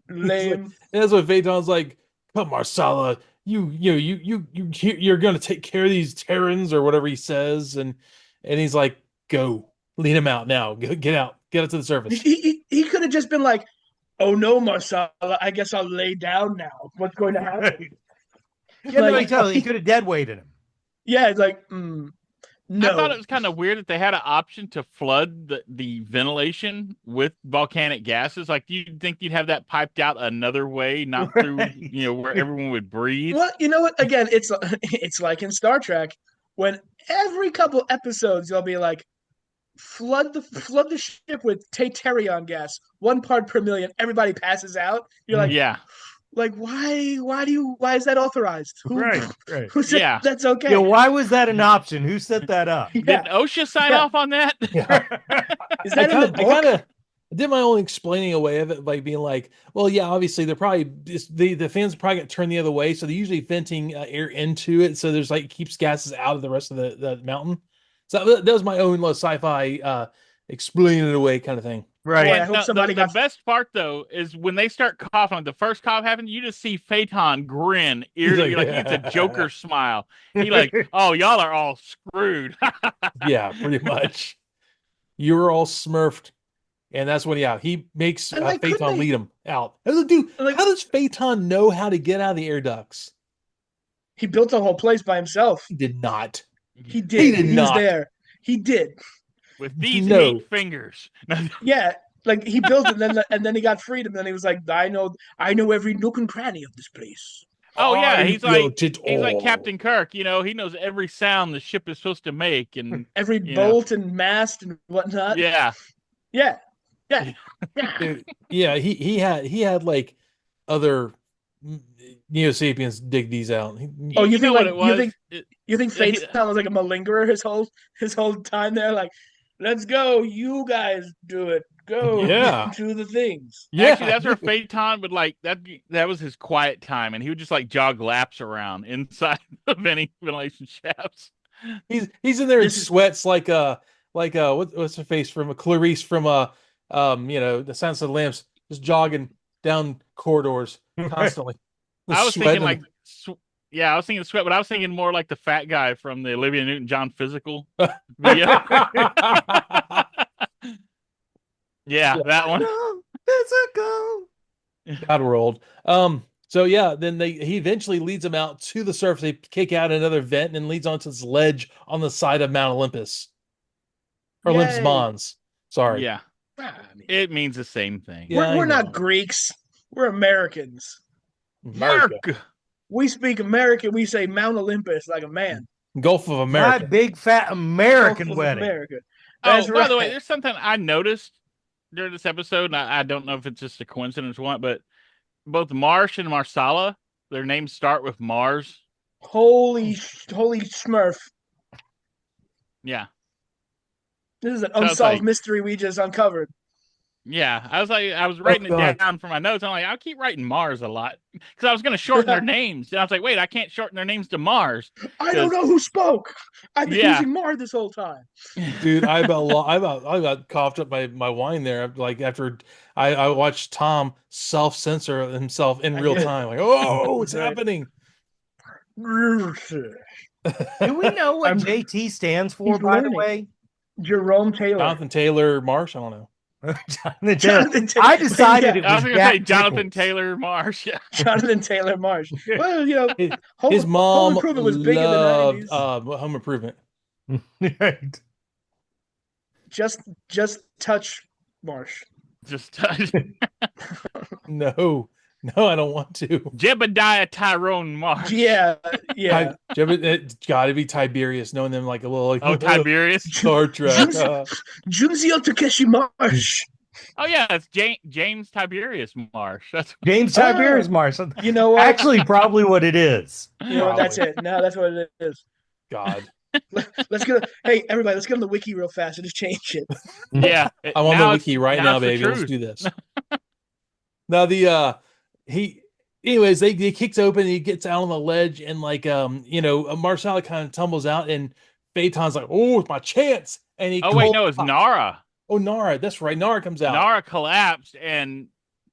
Lame. that's what Phaeton's like. Come, Marsala, you're gonna take care of these Terrans or whatever he says, and he's like, go, lead him out now, get out to the surface. He could have just been like, oh no, Marsala, I guess I'll lay down now. What's going to happen? Yeah, Like- no, he could have dead weighted him. Yeah, it's like, no. I thought it was kind of weird that they had an option to flood the ventilation with volcanic gases. Like, do you think you'd have that piped out another way, not through, where everyone would breathe? Well, you know what? Again, it's like in Star Trek when every couple episodes they'll be like, flood the ship with Taytarion gas, 1 part per million. Everybody passes out. You're like, Yeah. like why is that authorized? Right. Who said Yeah. that's okay? Yeah, why was that an option? Who set that up? Did Yeah. OSHA sign Yeah. off on that? Yeah. Is that in the I book? kind of did my own explaining away of it by being like, well, yeah, obviously they're probably the fans are probably going to turn the other way, so they're usually venting air into it, so there's like keeps gases out of the rest of the mountain. So that was my own little sci-fi explaining it away kind of thing. Right. Boy, I And hope somebody the got best part though is when they start coughing. Like the first cough happens, you just see Phaeton grin ear to ear, like it's a Joker smile. He like, oh, y'all are all screwed. Yeah, pretty much. You were all smurfed, and that's when he makes And, like, couldn't Phaeton they- lead him out. Dude, Like- how does Phaeton know how to get out of the air ducts? He built the whole place by himself. He did not. He did. He did was not. there. He did. With these No. 8 fingers. Yeah. Like he built it, and then he got freedom. And then he was like, I know every nook and cranny of this place. Oh yeah, I he's like built it all. Captain Kirk. He knows every sound the ship is supposed to make, and Every bolt and mast and whatnot. yeah, Yeah. Dude, yeah, he had like other Neo Sapiens dig these out. Oh, you know think what like it was? you think Yeah, he- Phaeton was like a malingerer his whole time there? Like, let's go, you guys do it. Go, Yeah. do the things. Actually, that's where Phaeton would like that was his quiet time, and he would just like jog laps around inside of any ventilation shafts. He's in there in This is- sweats like what's her face from Clarice from The Silence of the Lambs, just jogging down corridors constantly. I was thinking Sweating. I was thinking sweat, but I was thinking more like the fat guy from the Olivia Newton-John physical video. Yeah, that one. Physical. God, we're old. So yeah, then he eventually leads them out to the surface. They kick out another vent and leads onto this ledge on the side of Mount Olympus. Or Olympus Yay. Mons. Sorry. Yeah, I mean, it means the same thing. Yeah, we're I know. not Greeks. We're Americans. America. Mark. We speak American. We say Mount Olympus like a man. Gulf of My America. big fat American Gulf of wedding. America. Oh, That's by the way, right. there's something I noticed during this episode, and I don't know if it's just a coincidence or what, but both Marsh and Marsala, their names start with Mars. Holy Smurf. Yeah. This is an So it's unsolved like- mystery we just uncovered. Yeah, I was writing God. it down for my notes. I'm like, I'll keep writing Mars a lot because I was going to shorten their names. And I was like, wait, I can't shorten their names to Mars. I don't know who spoke. I've been Yeah. using Mar this whole time. Dude, I about coughed up my wine there. Like after I watched Tom self-censor himself in real time. Like, oh, it's Right. happening. Do we know what I'm- JT stands for, He's by the learning. way? Jerome Taylor. Jonathan Taylor, Marsh, I don't know. Jonathan Taylor. Jonathan Taylor. I decided it I was was going to say Jack Jonathan Nichols. Taylor Marsh. Yeah. Jonathan Taylor Marsh. Well, you know, His mom Home Improvement was big in the loved 90s. Home Improvement. Right. Just touch Marsh. Just No, No, I don't want to. Jebediah Tyrone Marsh. Yeah. It's got to be Tiberius, knowing them like a little like Oh, Tiberius. Star Trek. Junzio Takeshi Marsh. Oh yeah, it's James Tiberius Marsh. That's James Tiberius Marsh. You know what? Actually, probably what it is. You know what? That's it. No, that's what it is. God. Let's get. Hey, everybody, let's get on the wiki real fast and just change it. yeah. I'm on the wiki right now, it's the baby. Let's truth. do this. Now anyways, they kicks open, he gets out on the ledge, and like Marcella kind of tumbles out, and Phaeton's like, "Oh, it's my chance!" And he Oh wait, no, it's Nara. Oh, Nara, that's right. Nara comes out. Nara collapsed, and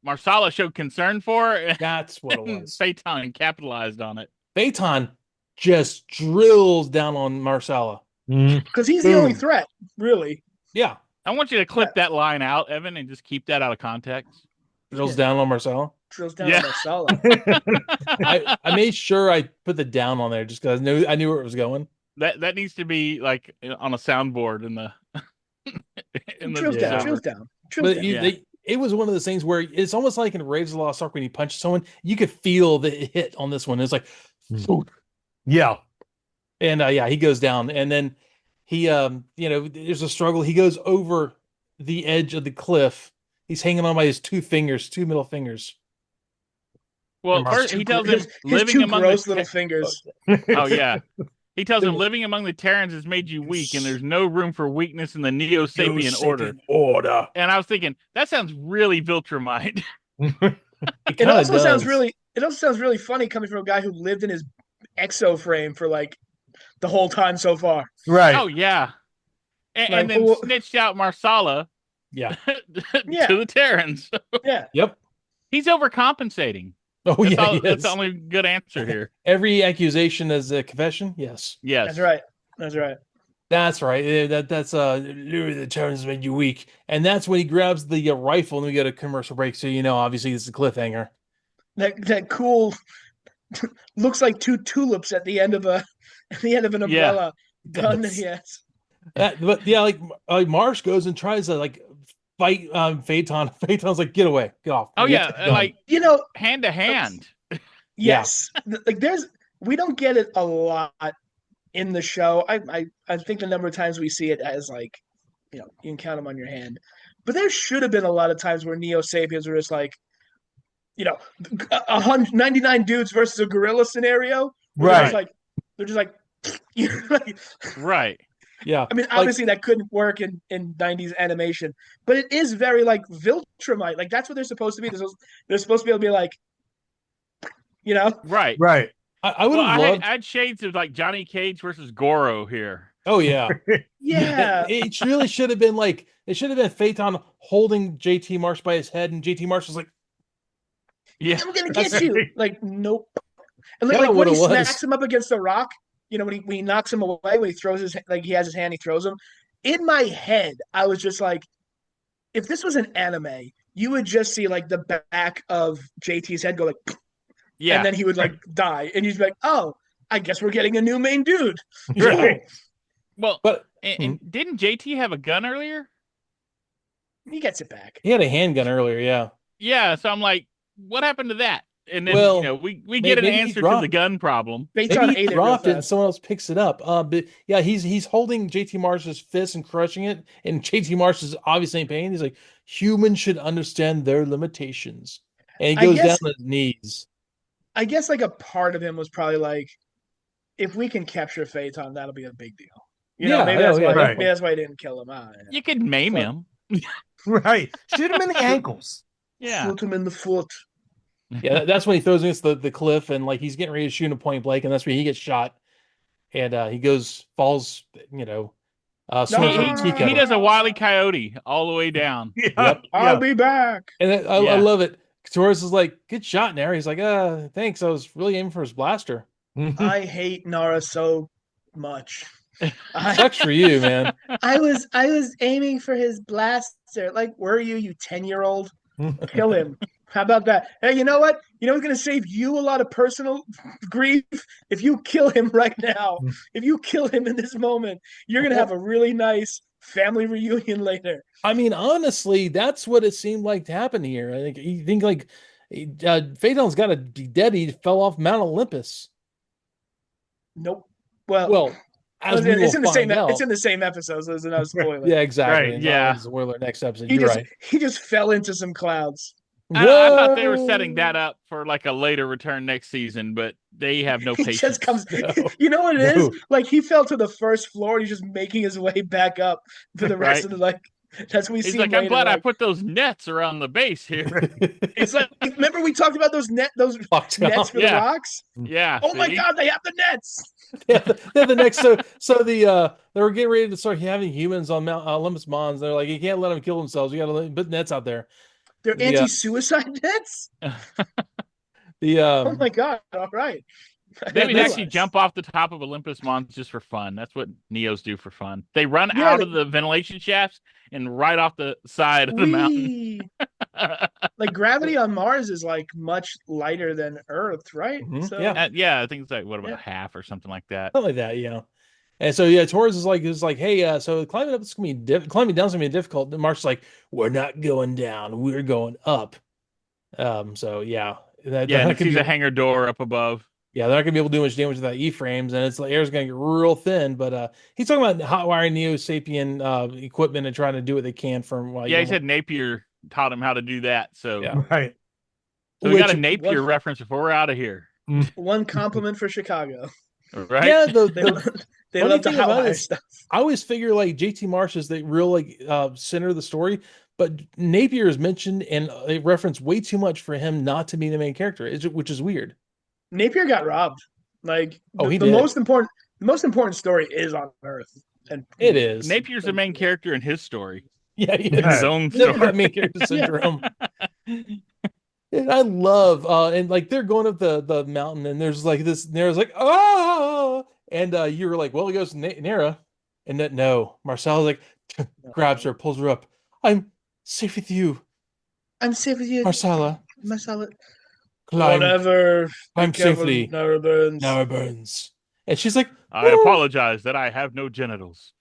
Marsala showed concern for her. That's what it And was. Phaeton capitalized on it. Phaeton just drills down on Marsala. Because he's the only threat, really. Yeah. I want you to clip that line out, Evan, and just keep that out of context. Drills down on Marsala. Drills down Yeah. on Marcella. I made sure I put the down on there just because I knew where it was going. That needs to be like on a soundboard in the Drills down. server. Drills down. But Yeah. it was one of those things where it's almost like in Raiders of the Lost Ark when you punch someone, you could feel the hit on this one. It's like, Yeah. and he goes down, and then he there's a struggle. He goes over the edge of the cliff. He's hanging on by his two middle fingers. Well, first he tells him his living two among gross the little fingers. Oh yeah. He tells him living among the Terrans has made you weak, and there's no room for weakness in the Neo-Sapien order. And I was thinking, that sounds really Viltrumite. It also sounds really funny coming from a guy who lived in his exo frame for like the whole time so far. Right. Oh yeah. And Like, then well- snitched out Marsala Yeah. Yeah. to the Terrans. Yeah. Yep. He's overcompensating. Oh That's, yeah. that's the only good answer here. Every accusation is a confession. Yes. Yes. That's right. That's right. That's right. That's lure the Terrans made you weak, and that's when he grabs the rifle, and we get a commercial break. So obviously it's a cliffhanger. That cool looks like two tulips at the end of an umbrella gun that he has. But yeah, like Marsh goes and tries to like fight Phaeton. Phaeton's like, get away, get off. Oh We have yeah, to and gun. like hand to hand. Yes. Like we don't get it a lot in the show. I think the number of times we see it as like, you can count them on your hand. But there should have been a lot of times where Neo Sapiens were just like, 199 dudes versus a gorilla scenario. Right. They're just like, Right. Yeah. I mean, obviously that couldn't work in 90s animation, but it is very like Viltrumite. Like that's what they're supposed to be. They're supposed to be able to be like, Right. Right. I would have loved. I had shades of like Johnny Cage versus Goro here. Oh yeah. yeah. It really should have been like it should have been Phaeton holding JT Marsh by his head, and JT Marsh was like, Yeah. I'm gonna get you. Like, nope. And Kinda like what when he it was. smacks him up against the rock, when he knocks him away, when he throws he has his hand, he throws him. In my head, I was just like, if this was an anime, you would just see like the back of JT's head go like, Yeah. and then he would like die, and you'd be like, oh, I guess we're getting a new main dude. Right. Well, But and didn't JT have a gun earlier? He gets it back. he had a handgun earlier. Yeah. Yeah. So I'm like, what happened to that? And then Well, we get an maybe he answer to dropped the gun problem. Phaeton Maybe he ate it real dropped it and fast. someone else picks it up. But yeah, he's holding JT Marsh's fist and crushing it, and JT Marsh is obviously in pain. He's like, humans should understand their limitations, and he I goes down guess- on his knees. I guess like a part of him was probably like, if we can capture Phaeton, that'll be a big deal. Yeah, maybe that's why. right. Maybe that's why he didn't kill him. You could maim Fuck. him. Right. Shoot him in the ankles. Yeah. Shoot him in the foot. Yeah, that's when he throws against the cliff, and like he's getting ready to shoot him point blank, and that's where he gets shot, and he falls, swimming from a tea He kettle. He does a Wile E. Coyote all the way down. Yep. I'll be back. And I Yeah. love it. Taurus is like, good shot, Nara. He's like, thanks. I was really aiming for his blaster. I hate Nara so much. Sucks for you, man. I was aiming for his blaster. Like, were you 10-year-old? Kill him. How about that? Hey, you know what? You know what's gonna save you a lot of personal grief? If you kill him right now, if you kill him in this moment, you're gonna have a really nice family reunion later. I mean, honestly, that's what it seemed like to happen here. I think you think like Phaeton's got to be dead. He fell off Mount Olympus. Nope. Well, Well, as we will it's in the same. find out. It's in the same episode, so there's no spoiler. Yeah, exactly. Right, It's yeah. not a spoiler next episode. He You're just right. he just fell into some clouds. I thought they were setting that up for like a later return next season, but they have no He patience. just comes. No. You know what it No. is? Like he fell to the first floor. And he's just making his way back up for the rest Right. of the like. That's what we He's see. like, later, I'm glad I like, put those nets around the base here. It's like remember we talked about those nets Lockdown. for Yeah. the rocks. Yeah. Oh my see? God, they have the nets. Yeah, the next they were getting ready to start having humans on Mount Olympus Mons. They're like, you can't let them kill themselves. You got to put nets out there. They're The, anti-suicide nets. The Oh my God! All right. I They would didn't actually realize. jump off the top of Olympus Mons just for fun. That's what Neos do for fun. They run Yeah, out of the ventilation shafts and right off the side of the mountain. Whee! Like gravity on Mars is like much lighter than Earth, right? Mhm, So yeah. Yeah, I think it's like what about Yeah. half or something like that. something like that, yeah. And so yeah, Torres is like, hey, so climbing up is gonna be climbing down is gonna be difficult. And Mark's like, we're not going down, we're going up. So yeah, Yeah, they're and not he sees a hangar door up above. yeah, they're not gonna be able to do much damage with that E-frames, and it's like air's gonna get real thin. But he's talking about hot wiring Neo Sapien equipment and trying to do what they can from. Yeah, he said Napier taught him how to do that. So, Yeah. Right. so we got a Which- Napier what- reference before we're out of here, one compliment for Chicago. right? Yeah, They, they funny love to thing hot about wire it is- stuff. I always figure like JT Marsh is the real like center of the story, but Napier is mentioned and they reference way too much for him not to be the main character, which is weird. Napier got robbed. Like Oh, he the did. most important story is on Earth, and It is. Napier's the main character in his story, Yeah, he in is. his own Never got story. main character syndrome. And I love and like they're going up the mountain and there's like this Nera's like oh and you were like well he goes Nera and that no Marcel like grabs her pulls her up. I'm safe with you, I'm safe with you, Marcella. Marcella. Climb Whatever. climb Be careful, safely. Never burns. Now it burns. And she's like, I "Oh." apologize that I have no genitals.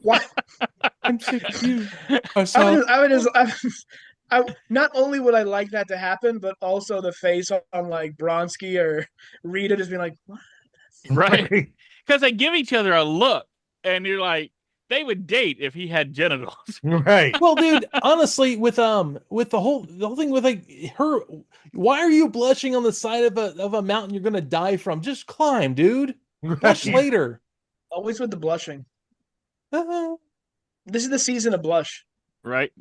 What? I'm safe with you, I Marcella. not only would I like that to happen, but also the face on like Bronsky or Rita just being like, what? Right? Because they give each other a look, and you're like, they would date if he had genitals. Right. Well, dude, honestly, with the whole thing with like her, why are you blushing on the side of a mountain you're gonna die from? Just climb, dude. Blush later. Always with the blushing. Uh-huh. This is the season of blush. Right?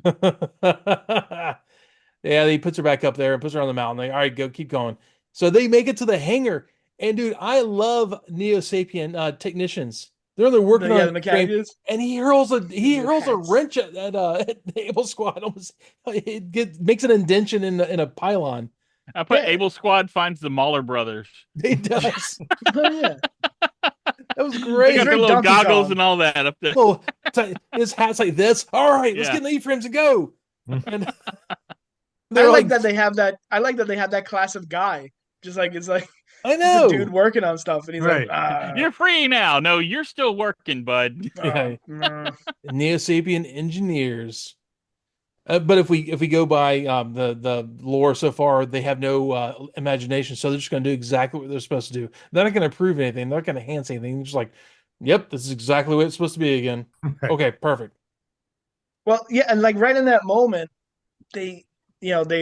Yeah, he puts her back up there and puts her on the mountain. Like, all right, go, keep going. So they make it to the hangar, and dude, I love Neo Sapien technicians. They're working on the mechanic is. and he hurls a Mechanics. wrench at the Abel Squad. Almost makes an indention in a pylon. I put Yeah. Abel Squad finds the Mahler brothers. It does. Oh yeah. That was They great. got the very little Donkey goggles Kong. and all that up there. Oh, his hat's like this. All right, let's Yeah. get in the E-frames and go. And I they're like that they have that. I like that they have that class of guy. Just like it's like I just know. a dude working on stuff, and he's Right. like, ah, You're free now. No, you're still working, bud. Yeah. nah. Neo Sapien engineers. But if we go by the lore so far, they have no imagination, so they're just going to do exactly what they're supposed to do. They're not going to prove anything. They're not going to enhance anything. They're just like, yep, this is exactly what it's supposed to be again. Okay, perfect. Well, yeah, and like right in that moment, they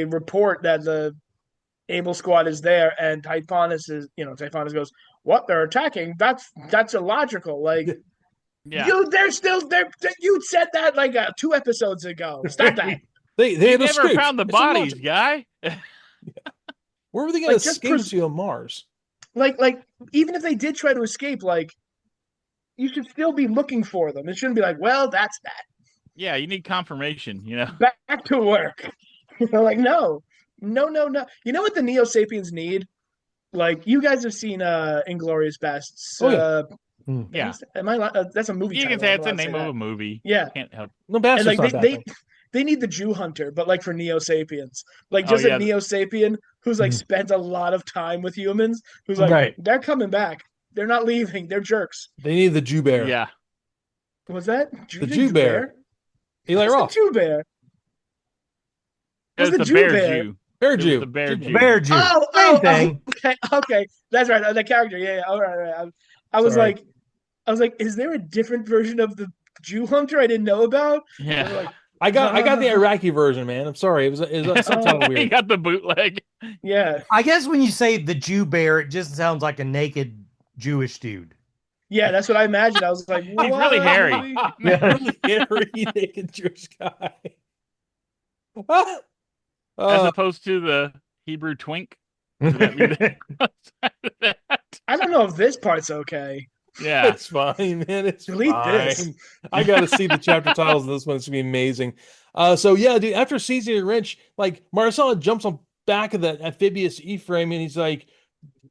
report that the Abel Squad is there, and Typhonus goes, "What? They're attacking? That's illogical. Like Yeah. they're still there. You said that like 2 episodes ago. Stop that." They You had never escaped. found the It's bodies, illogical. guy. Where were they going Like, to just escape to on Mars? Like even if they did try to escape, like you should still be looking for them. It shouldn't be like, well, that's that. Yeah, you need confirmation, you know. Back to work. Like no. You know what the Neo Sapiens need? Like you guys have seen Inglorious Bastards. Oh, yeah. Yeah. Am I? That's a movie. You can title, say I'm it's the allowed to name say of that. a movie. Yeah, Can't help. No, and Bastard's like not they, bad. they need the Jew hunter, but like for Neo Sapiens, like Oh, just yeah. a Neo Sapien who's like Mhm. spent a lot of time with humans, who's like Right. they're coming back, they're not leaving, they're jerks. They need the Jew bear. Yeah. Was that The Jew bear. Eli Who's the Roth. Jew bear? was It's the the Jew bear bear. Jew. Bear It was Jew. the bear Jew. Bear Jew. Oh, Same thing. okay. That's right. The character. Yeah. All right. I was Sorry. like, is there a different version of the Jew hunter I didn't know about? Yeah. They were like, I got the Iraqi version, man. I'm sorry. It was subtitled He weird. got the bootleg. yeah, I guess when you say the Jew bear, it just sounds like a naked Jewish dude. yeah. That's what I imagined. I was like, He's what? really hairy. Really? Really hairy naked Jewish guy. As Uh, opposed to the Hebrew twink. Would that be the- I don't know if this part's okay. Yeah. it's fine, man. It's Delete fine. this. I gotta see the chapter titles of this one. It's gonna be amazing. So yeah, dude. After seizing a wrench, like Marcella jumps on back of that amphibious E-frame, and he's like,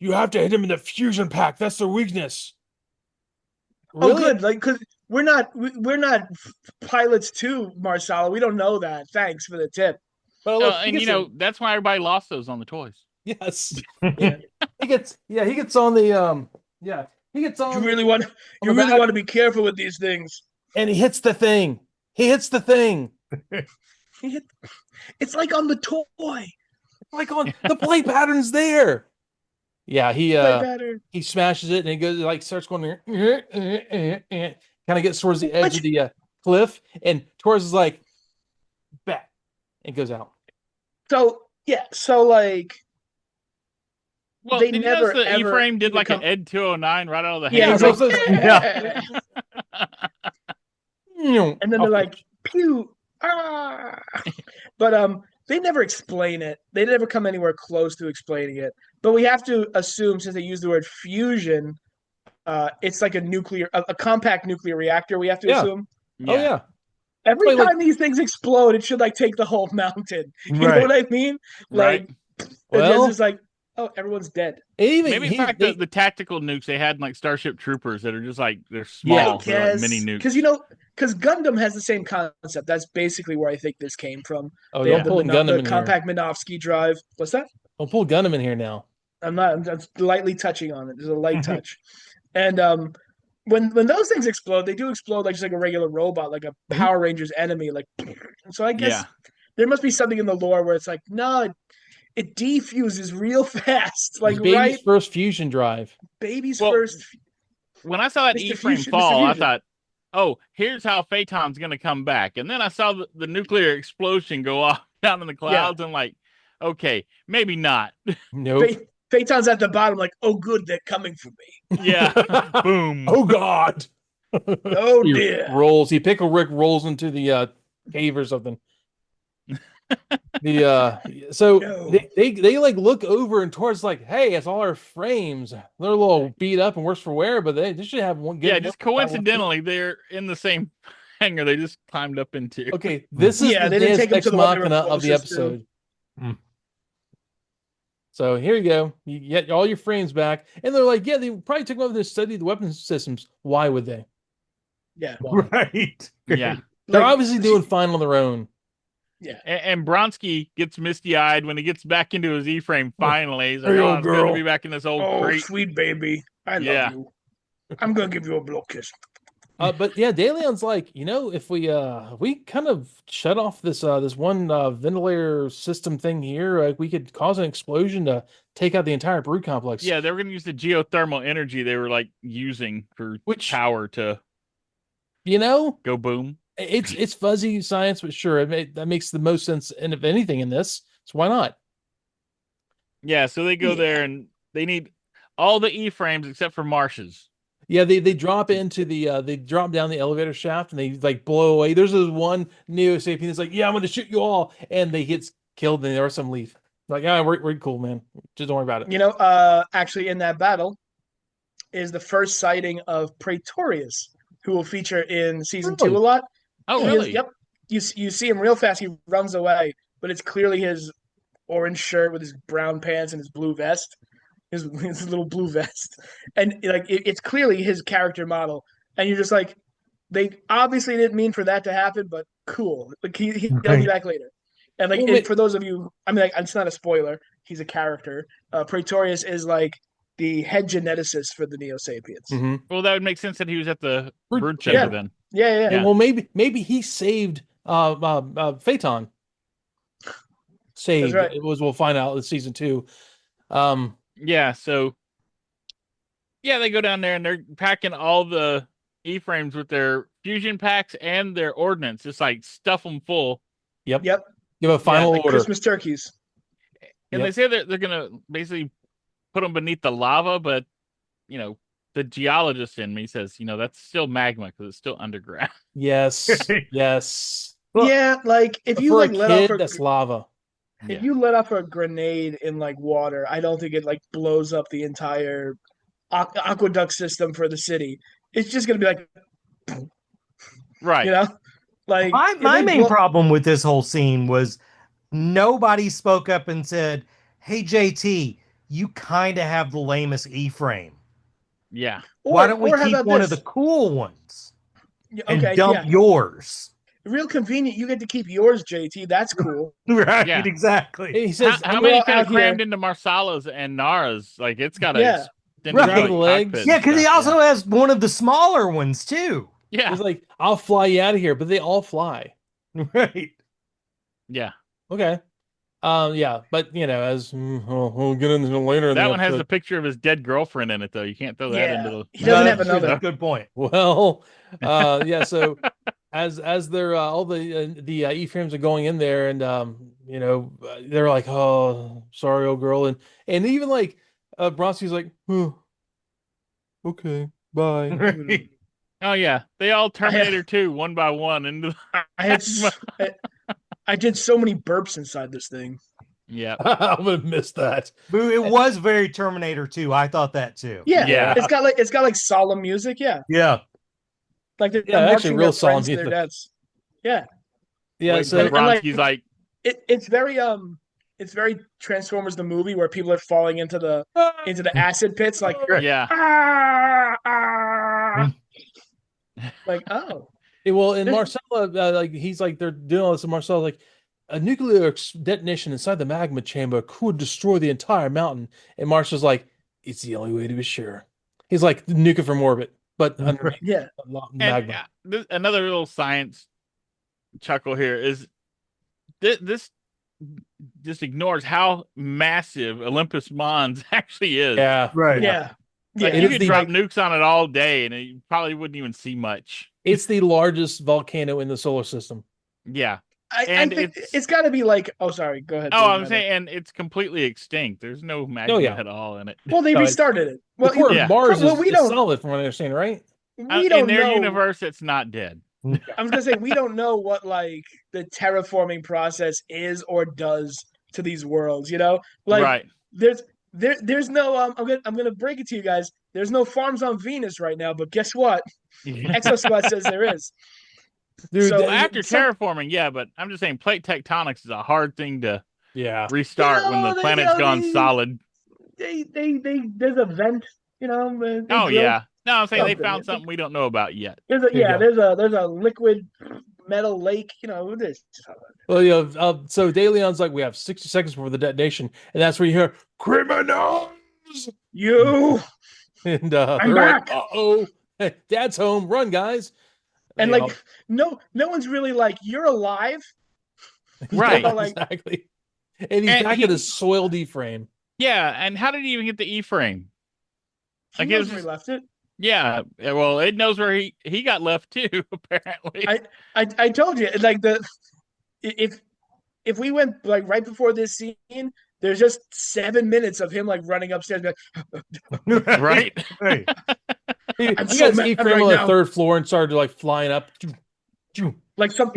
"You have to hit him in the fusion pack. That's their weakness." Oh, Really? good. Like, cause we're not pilots too, Marsala. We don't know that. Thanks for the tip. But look, he And gets that's why everybody lost those on the toys. yes. Yeah. He gets on the he gets on You really want the back. to be careful with these things. and he hits the thing. He hits the thing. It's like on the toy. Like on the play pattern's there. Yeah, Play pattern. he smashes it and he goes like starts going kind of gets towards the edge of the cliff, and Torres is like bat and goes out. So like Well, they did you never, notice that ever E-frame did even like come- an Ed 209 right out of the yeah, hand? he's like, Yeah. and then they're like pew but they never explain it. They never come anywhere close to explaining it. But we have to assume, since they use the word fusion, it's like a compact nuclear reactor. We have to assume. Oh yeah. Every Like- time these things explode, it should like take the whole mountain. You know Right. what I mean? Right. Like, Well- it's just like, oh, everyone's dead. Maybe in fact the tactical nukes they had in like Starship Troopers that are just like they're small, they're like mini nukes. Because Gundam has the same concept. That's basically where I think this came from. oh, They don't have pull Gundam the in here. compact Minovsky drive. What's that? Don't pull Gundam in here now. I'm lightly touching on it. There's a light touch. And when those things explode, they do explode like just like a regular robot, like a Power Rangers enemy. Like, so I guess there must be something in the lore where it's like, no, it defuses real fast. Like, It's baby's right? first fusion drive. Baby's Well, first. When I saw that Mr. E-frame Fusion, Mr. fall, I Fusion. thought, oh, here's how Phaeton's gonna come back. And then I saw the nuclear explosion go off down in the clouds, and like, okay, maybe not. Nope. Phaeton's at the bottom, like, oh, good, they're coming for me. Yeah. Boom. Oh God. Oh, He dear. rolls. He Pickle Rick rolls into the cave or something. So No. they like look over and towards like, hey, it's all our frames. They're a little beat up and worse for wear, but they should have one. Yeah, just coincidentally, they're in the same hangar they just climbed up into. Okay, this is Yeah, the they didn't Deus take them Ex to the one they were Machina of the closest to. episode. Hmm. So here you go. You get all your frames back, and they're like, yeah, they probably took them over to study the weapon systems. Why would they? Yeah. Right. Yeah. They're Like, obviously doing fine on their own. Yeah. And Bronsky gets misty-eyed when he gets back into his E-frame finally. He's like, Hey, oh, old I'm going girl. to be back in this old Oh, crate. sweet baby. I love Yeah. you. I'm going to give you a blow kiss. But yeah, DeLeon's like, if we kind of shut off this one ventilator system thing here, like we could cause an explosion to take out the entire brood complex. Yeah, they were going to use the geothermal energy they were like using for power to go boom. It's fuzzy science, but sure, that makes the most sense. And if anything in this, so why not? Yeah, so they go there and they need all the E-frames except for Marsh's. Yeah, they drop into they drop down the elevator shaft and they like blow away. There's this one Neo Sapien that's like, yeah, I'm gonna shoot you all, and they gets killed and there are some leave. Like, yeah, we're cool, man. Just don't worry about it. Actually, in that battle is the first sighting of Praetorius, who will feature in season 2 a lot. Oh, really? Yep. You see him real fast. He runs away, but it's clearly his orange shirt with his brown pants and his blue vest. His little blue vest, and like it's clearly his character model, and you're just like, they obviously didn't mean for that to happen, but cool. Like he'll be back later, and like for those of you, I mean, like it's not a spoiler. He's a character. Praetorius is like the head geneticist for the Neo Sapiens. Mm-hmm. Well, that would make sense that he was at the brood Yeah. chamber then. Yeah. And well, maybe he saved Phaeton. saved. right. It was. We'll find out in season 2. Yeah, so yeah, they go down there and they're packing all the E-frames with their fusion packs and their ordnance. Just like stuff them full. Yep. Yep. Give a final Like order. Christmas turkeys. And Yep. they say they're gonna basically put them beneath the lava, but the geologist in me says, that's still magma because it's still underground. Yes. Yes. Well, yeah, like if But you for like a let kid, off that's lava. if you let off a grenade in like water, I don't think it like blows up the entire aqueduct system for the city. It's just gonna be like, Right. like my main problem with this whole scene was nobody spoke up and said, "Hey JT, you kind of have the lamest E-frame. Yeah. Why don't we or how keep about one this? of the cool ones and Okay, dump yeah, yours?" real convenient. You get to keep yours, JT. That's cool. Right, Yeah. exactly. He says, How we're many all could have out here. crammed into Marsala's and Nara's? Like it's got Yeah. extended Right. Legs. cockpit Yeah, and because he stuff, also has one of the smaller ones too. yeah. he's like, I'll fly you out of here, but they all fly. Right. Yeah. Okay. Yeah, but as we'll get into later in That the one has episode. a picture of his dead girlfriend in it, though. You can't throw that Yeah. into the. He doesn't have That's true. another. Good point. Well, yeah. So as they're all the E-frames are going in there, and they're like, "Oh, sorry, old girl," and even like Bronski's like, "Oh, okay, bye." Right. Oh yeah, they all Terminator 2 one by one into. The... I had I did so many burps inside this thing. Yeah. I'm gonna miss that. It was very Terminator 2. I thought that too. Yeah, Yeah. it's got like solemn music. Yeah, Yeah. like they're Yeah, actually, marching real their solemn friends to their music. deaths. Yeah, Yeah. Wait So until Bronski's like, it's very Transformers the movie where people are falling into the acid pits. Like yeah, like oh. well, and There's- Marcella, like he's like they're doing all this, and Marcella's like, a nuclear detonation inside the magma chamber could destroy the entire mountain. And Marshall's like, it's the only way to be sure. He's like, nuke it from orbit, but underneath Yeah. magma. And another little science chuckle here is this just ignores how massive Olympus Mons actually is. Yeah. Right. Yeah. Like It you is could the- drop nukes on it all day, and you probably wouldn't even see much. It's the largest volcano in the solar system. Yeah. I And think it's- it's got to be like. Oh, sorry. Go ahead. Oh, I'm Dave. saying, and it's completely extinct. There's no magma yeah. at all in it. Well, they No, restarted it. The Well, core yeah. of Mars well, is, we is don't- solid, from what I understand, right? we In don't their know. universe, it's not dead. I was gonna say we don't know what like the terraforming process is or does to these worlds. Like Right. there's no. I'm gonna break it to you guys. There's no farms on Venus right now, but guess what? Exosquad says there is. Dude, So Well, after some- terraforming, yeah, but I'm just saying plate tectonics is a hard thing to yeah. restart when the planet's gone solid. They there's a vent. They Oh drill- yeah. No, I'm saying they something. found something we don't know about yet. There's a liquid metal lake. This. Well, so De Leon's like, we have 60 seconds before the detonation, and that's where you hear criminals, You and I'm they're back. like, "Uh-oh, Dad's home, run, guys!" and They like no one's really like you're alive. Right. Yeah, Like- exactly. And he's And back he- at his soiled E-frame. Yeah, and how did he even get the E-frame? He Like, it knows was where he just- left it. Yeah, well, it knows where he got left too, apparently. I told you like if we went like right before this scene, there's just 7 minutes of him like running upstairs, like, Right? Right. He I'm got so his mad E-frame right on the now. third floor and started like flying up. like some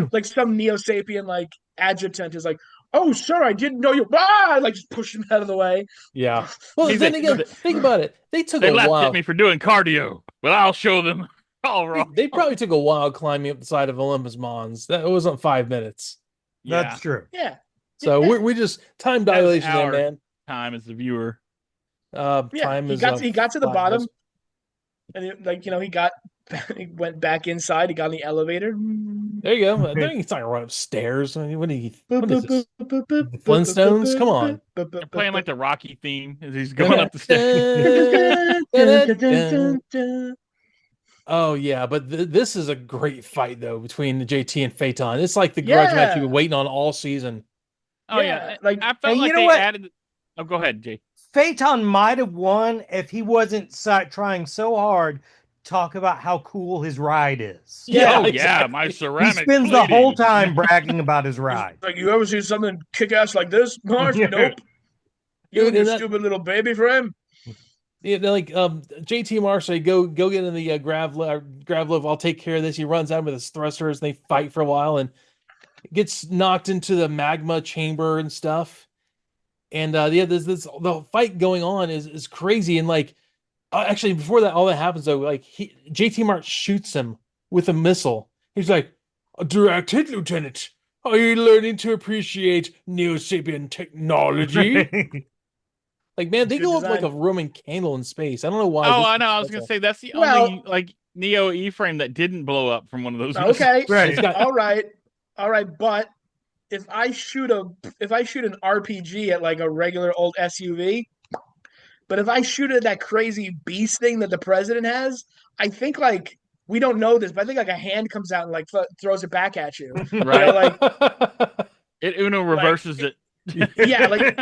Neo Sapien like adjutant is like, oh sir, I didn't know you. Like just push him out of the way. Yeah. Well, He's then like- again, think about it. They took They a laughed while. at me for doing cardio, but I'll show them all wrong. They probably took a while climbing up the side of Olympus Mons. That wasn't 5 minutes. Yeah, That's true. Yeah. So Yeah. we just time dilation there, our- man. time as the viewer. Yeah, Time he is got to the flat. bottom, and he went back inside. He got in the elevator. There you go. I think he's not gonna run upstairs. I mean, what is this? Flintstones? Come on. They're playing like the Rocky theme as he's going up the stairs. Oh yeah, but this is a great fight though between the JT and Phaeton. It's like the grudge match you've been waiting on all season. Oh yeah, like, I felt and like you know they what? added. Oh, go ahead, Jay. Phaeton might have won if he wasn't trying so hard to talk about how cool his ride is. Yeah, Oh yeah, my exactly. He ceramic spends the whole plating. time bragging about his he's ride. like, you ever seen something kick ass like this, Marsh? Nope. You Dude, and your and that, stupid little baby frame. yeah, they're like JT Marsh, they go get in the grav lift. I'll take care of this. He runs out with his thrusters. And they fight for a while and gets knocked into the magma chamber and stuff. And yeah, there's this the fight going on is crazy. And like actually before that, all that happens though, like JT Marsh shoots him with a missile. He's like, "A direct hit, Lieutenant. Are you learning to appreciate Neo Sapien technology?" Like, man, they Good go up like a design. Roman candle in space. I don't know why. Oh, this I is know. I was such gonna a- say that's the Well- only like Neo E-frame that didn't blow up from one of those. Okay. Right. It's got All right. But if I shoot an RPG at like a regular old SUV, but if I shoot at that crazy beast thing that the president has, I think like we don't know this, but I think like a hand comes out and like throws it back at you. Right. like It Uno reverses it. yeah, like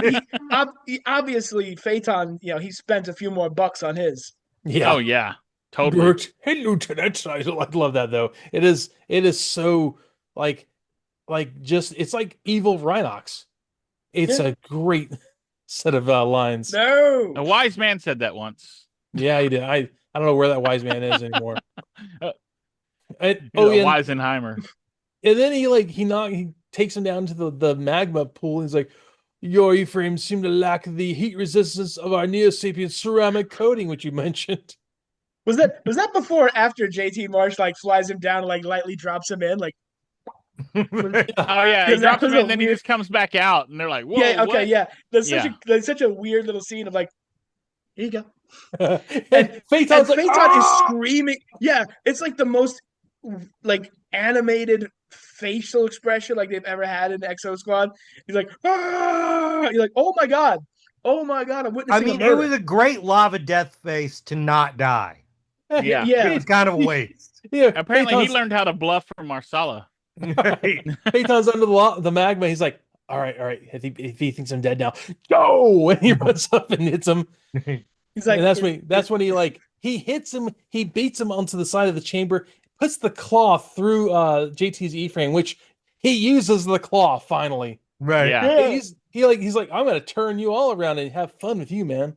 he obviously Phaeton, he spent a few more bucks on his. yeah. Oh yeah, totally. Bert, hey, Lieutenant. I love that though. It is so like just it's like evil Rhinox. It's Yeah. a great set of lines. No. A wise man said that once. Yeah, he did. I don't know where that wise man is anymore. He's Oh a yeah, Weisenheimer. and then he takes him down to the magma pool. He's like, "Your E-frames seem to lack the heat resistance of our Neo Sapien ceramic coating, which you mentioned." Was that before or after JT Marsh like flies him down and like lightly drops him in? Like Oh yeah, he Because that drops him was in, a and then he weird- just comes back out, and they're like, "Whoa, yeah, okay, what?" yeah. Yeah. There's such a weird little scene of like, here you go. and And Phaeton's like, Phaeton is "Ah!" screaming. Yeah, it's like the most like animated facial expression like they've ever had in Exosquad. He's like, ah! You're like, oh my god, I'm I witnessing mean, a it murder. was a great lava death face to not die. Yeah. Yeah. It was kind of a waste. Yeah, Apparently, he Phaeton's- learned how to bluff from Marsala. Phaeton's under the magma. He's like, all right. If he thinks I'm dead now, go! And he runs up and hits him. He's like, And that's when he hits him. He beats him onto the side of the chamber, puts the claw through JT's E-frame, which he uses the claw finally. Right. Yeah. yeah. He's like, I'm gonna turn you all around and have fun with you, man.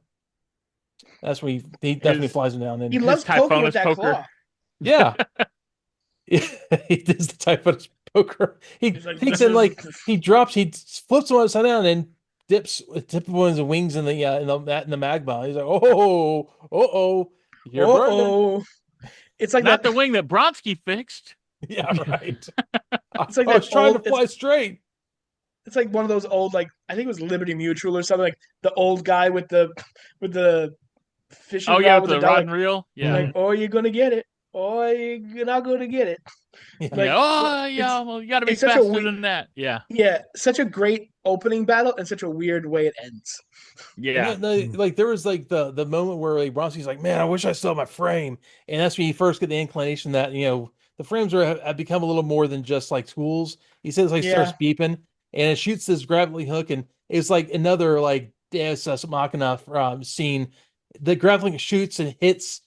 That's when he definitely flies him down. And He loves poking with Typhonus that poker. claw. yeah, he does the type of poker. He He's like, takes this in like is- he flips him upside down and dips one of his wings in the magma. He's like, oh, you're burning. Uh-oh. It's like Not that. the wing that Bronsky fixed. Yeah, right. It's like I was that trying old- to fly straight. It's like one of those old, like I think it was Liberty Mutual or something, like the old guy with the fishing Oh yeah, rod with with the the rod dollar. and reel. Yeah. Like, oh, you're gonna get it. Oh, you're not gonna get it. Yeah. Like, yeah. Oh it's- yeah. Well, you got to be it's such a faster we- than that. Yeah. Yeah, such a great opening battle and such a weird way it ends. Yeah. Like there was like the moment where like Bronski's like, man, I wish I still had my frame, and that's when you first get the inclination that the frames have become a little more than just like tools. He says like starts beeping, and it shoots this grappling hook, and it's like another like Deus Ex Machina scene. The grappling hook shoots and hits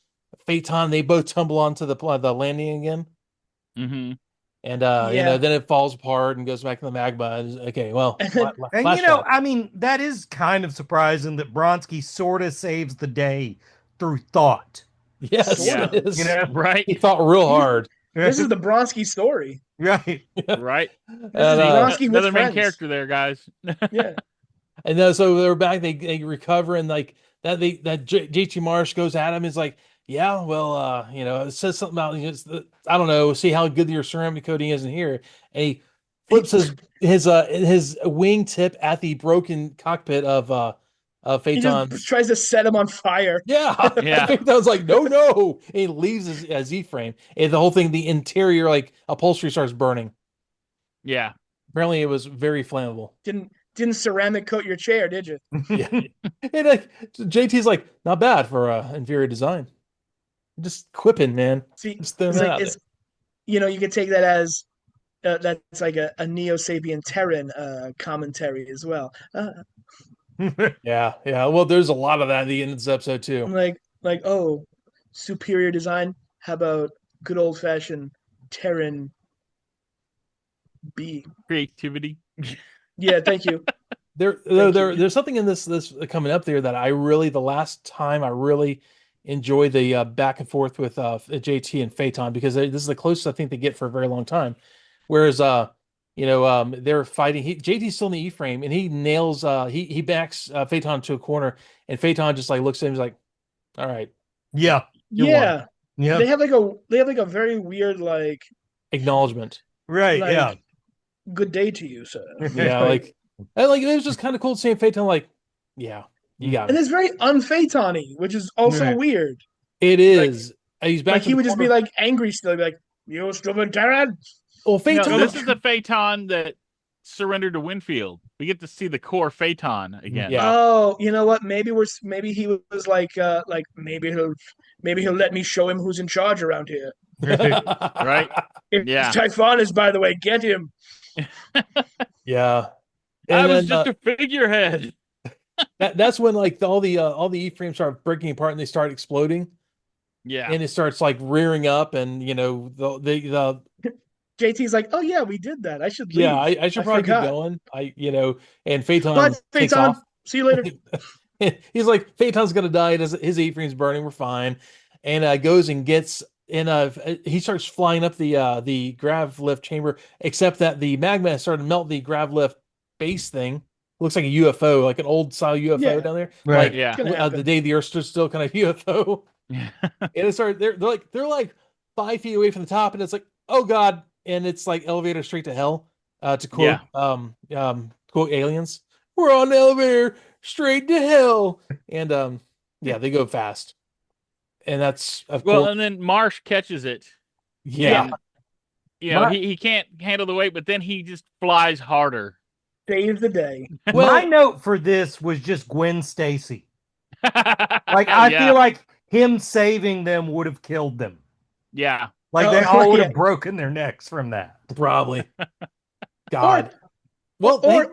Phaeton. They both tumble onto the landing again, Mm-hmm. and Yeah. then it falls apart and goes back to the magma. And okay, well, And then- And flashback. I mean, that is kind of surprising that Bronsky sort of saves the day through thought. Yes, Yeah. it is. Right. He thought real hard. This is the Bronsky story. right. Right. And, Bronsky with Another main friends. character there, guys. Yeah. And then so they're back. They recover, and like that JT Marsh goes at him. Is like, yeah, well, it says something about I don't know. See how good your ceramic coating is in here. And he flips his wing tip at the broken cockpit of He Phaeton. just tries to set him on fire. Yeah, Yeah. Phaeton's like, no. And he leaves his Z-frame, and the whole thing, the interior like upholstery starts burning. Yeah. Apparently, it was very flammable. Didn't ceramic coat your chair, did you? Yeah. And like JT's like, not bad for inferior design. Just quipping, man. See, Just throwing it's that like out it's you could take that as that's like a Neo Sapien Terran commentary as well. Yeah, yeah. Well, there's a lot of that at the end of this episode too. I'm like, oh, superior design. How about good old fashioned Terran being? Creativity. Yeah, thank you. There, Thank you. there's something in this coming up there that I really, the last time I really enjoyed the back and forth with JT and Phaeton, because this is the closest I think they get for a very long time. Whereas they're fighting. JT's still in the E-frame, and he nails he backs Phaeton to a corner, and Phaeton just like looks at him, he's like, all right, Yeah. you won. Yeah, Yeah. they have like a very weird like Acknowledgement. Right. like Yeah. good day to you, sir. Yeah, like it was just kind of cool seeing Phaeton like, yeah, you got And me. it's very unphaetony, which is also Right. weird. It is. He's back Like to he the would just be corner. like angry still, he'd be like, "You stupid Terran!" Well, You Phaeton. know, this is the Phaeton that surrendered to Winfield. We get to see the core Phaeton again. Yeah. Oh, you know what? Maybe he was like maybe he'll let me show him who's in charge around here. Right? If Yeah. Typhon is, by the way, get him. Yeah. I And was then just a figurehead. that's when like all the E-frames start breaking apart and they start exploding, Yeah. and it starts like rearing up, and the JT's like, "Oh yeah, we did that. I should leave." yeah, I should I probably forgot. keep going. And Phaeton But takes Phaeton, off. see you later. He's like, Phaeton's gonna die. His E-frame's burning. We're fine. And goes and gets in. He starts flying up the grav lift chamber, except that the magma has started to melt the grav lift base thing. Looks like a UFO, like an old style UFO Yeah. down there. Right. Like Yeah. It's gonna the happen. day the Earth stood still, kind of UFO. And it started. They're like 5 feet away from the top, and it's like, oh god! And it's like elevator straight to hell. To quote quote aliens, we're on the elevator straight to hell. And yeah, they go fast, and that's of Well, course and then Marsh catches it. yeah. And, you know, My- he can't handle the weight, but then he just flies harder. Save the day. My note for this was just Gwen Stacy. Like Oh, I yeah. feel like him saving them would have killed them. Yeah. Like they Oh, all would have yeah. broken their necks from that. Probably. God. Or Well,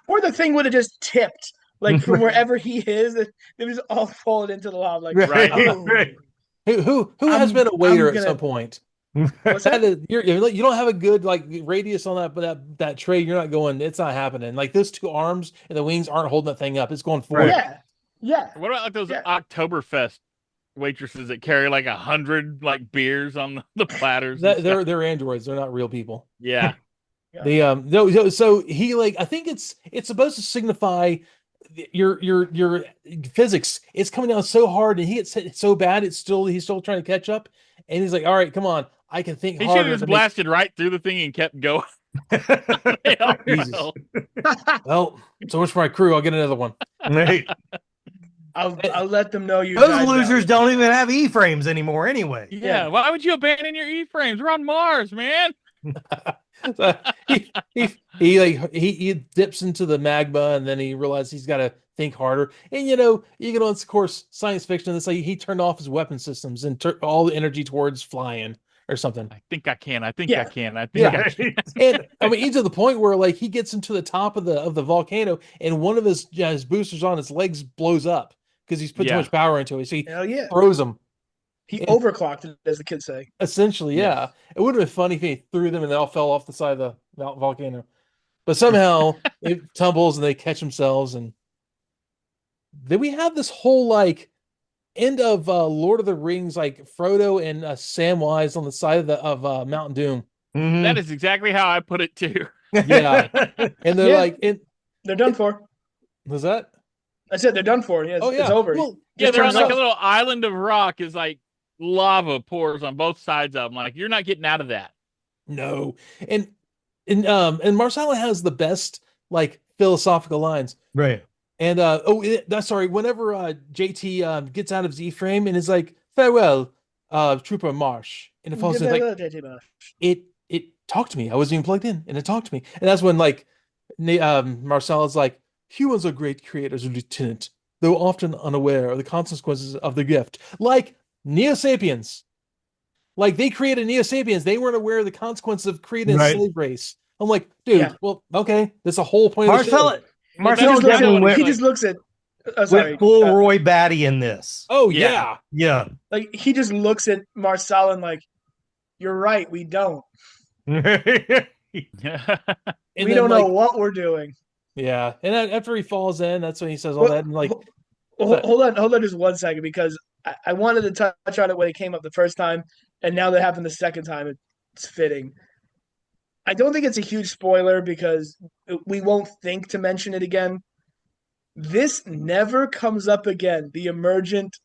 or the thing would have just tipped like from wherever he is. It was all fallen into the lava. Like, Right. oh. Right. who has I'm- been a waiter I'm at gonna- some point? What's That that? is, you don't have a good like radius on that tray. You're not going. It's not happening. Like those two arms and the wings aren't holding that thing up. It's going forward. Yeah, yeah. What about like those Yeah. Oktoberfest waitresses that carry like 100 like beers on the platters? and stuff? They're androids. They're not real people. Yeah. Yeah. They no, so he like I think it's supposed to signify your physics. It's coming down so hard, and he gets hit so bad. He's still trying to catch up, and he's like, all right, come on, I can think He should harder. have just to make- blasted right through the thing and kept going. They all Jesus. fell. Well, so much for my crew. I'll get another one. Right. I'll let them know you. Those died losers valiantly. don't even have E-frames anymore anyway. Yeah. Why would you abandon your E-frames? We're on Mars, man. So he dips into the magma, and then he realizes he's got to think harder. And of course, science fiction. It's like he turned off his weapon systems and all the energy towards flying or something. I think I can. I think Yeah. I can. I think Yeah. I can. And I mean, even to the point where like he gets into the top of the volcano, and one of his boosters on his legs blows up because he's put too Yeah. much power into it. So he Hell yeah. throws him. He And- overclocked it, as the kids say. Essentially, Yes. yeah. It would have been funny if he threw them and they all fell off the side of the volcano. But somehow it tumbles and they catch themselves. And then we have this whole like end of Lord of the Rings, like Frodo and Samwise on the side of Mount Doom. Mhm. That is exactly how I put it too. Yeah. And they're Yeah. like, They're done for. was that? I said they're done for. Yeah, Oh yeah. it's over. Well, Yeah, Just they're on turns like a off. little island of rock. Is like lava pours on both sides of them. Like you're not getting out of that. no. And Marcella has the best like philosophical lines. Right. And sorry, whenever JT gets out of his E-frame and is like, farewell, Trooper Marsh. And it falls in like it talked to me. I wasn't even plugged in, and it talked to me. And that's when like Marcella's like, humans are great creators, Lieutenant, though often unaware of the consequences of the gift. Like Neo Sapiens. Like they created Neo Sapiens. They weren't aware of the consequences of creating a Right. slave race. I'm like, dude, Yeah. well, okay, that's the whole point of the show. Well, Marcelo that's definitely what he he's just looks at. Sorry, went full Roy Batty in this. Oh Yeah. yeah. Yeah. like he just looks at Marcel and like, you're right, we don't. And We then, don't know like, what we're doing. yeah. And then after he falls in, that's when he says all Well, that. And like, Hold on just 1 second, because I wanted to touch on it when it came up the first time, and now that it happened the second time, it's fitting. I don't think it's a huge spoiler because we won't think to mention it again. This never comes up again. The emergent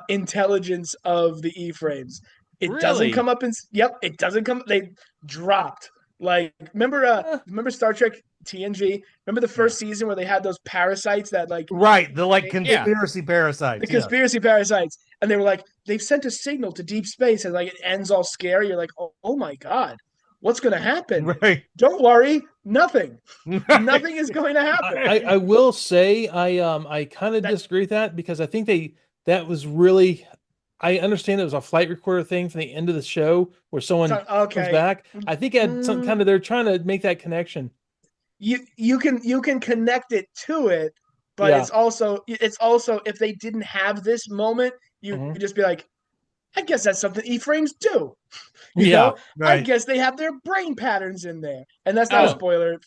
intelligence of the E-frames. It doesn't Really? come up in. Yep, it doesn't come. They dropped. Like remember Star Trek TNG? Remember the first season where they had those parasites that like Right. The like Yeah. conspiracy parasites. the conspiracy parasites, and they were like, they've sent a signal to deep space, and like it ends all scary. You're like, oh my god, what's going to happen? Right. Don't worry, nothing. Nothing is going to happen. I will say I kind of disagree with that because I think that was really, I understand it was a flight recorder thing from the end of the show where someone comes back. I think it had some kind of, they're trying to make that connection. You can connect it to it, but Yeah. it's also if they didn't have this moment, you could just be like, I guess that's something E-frames do. You know? I Right. guess they have their brain patterns in there, and that's not a spoiler.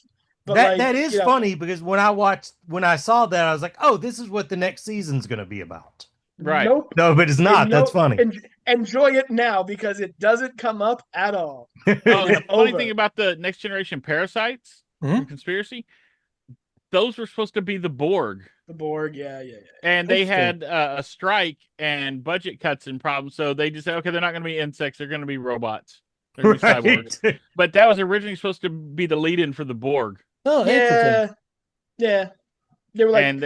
But That is funny because when I saw that, I was like, oh, this is what the next season's going to be about. Right. Nope. No, but it's not. That's funny. Enjoy it now because it doesn't come up at all. Oh, the funny over. thing about the next generation parasites from Conspiracy, those were supposed to be the Borg. The Borg, yeah. And they had a strike and budget cuts and problems, so they just said, okay, they're not going to be insects; they're going to be robots. They're going to be cyborgs. But that was originally supposed to be the lead-in for the Borg. Oh, interesting. Yeah. They were like, and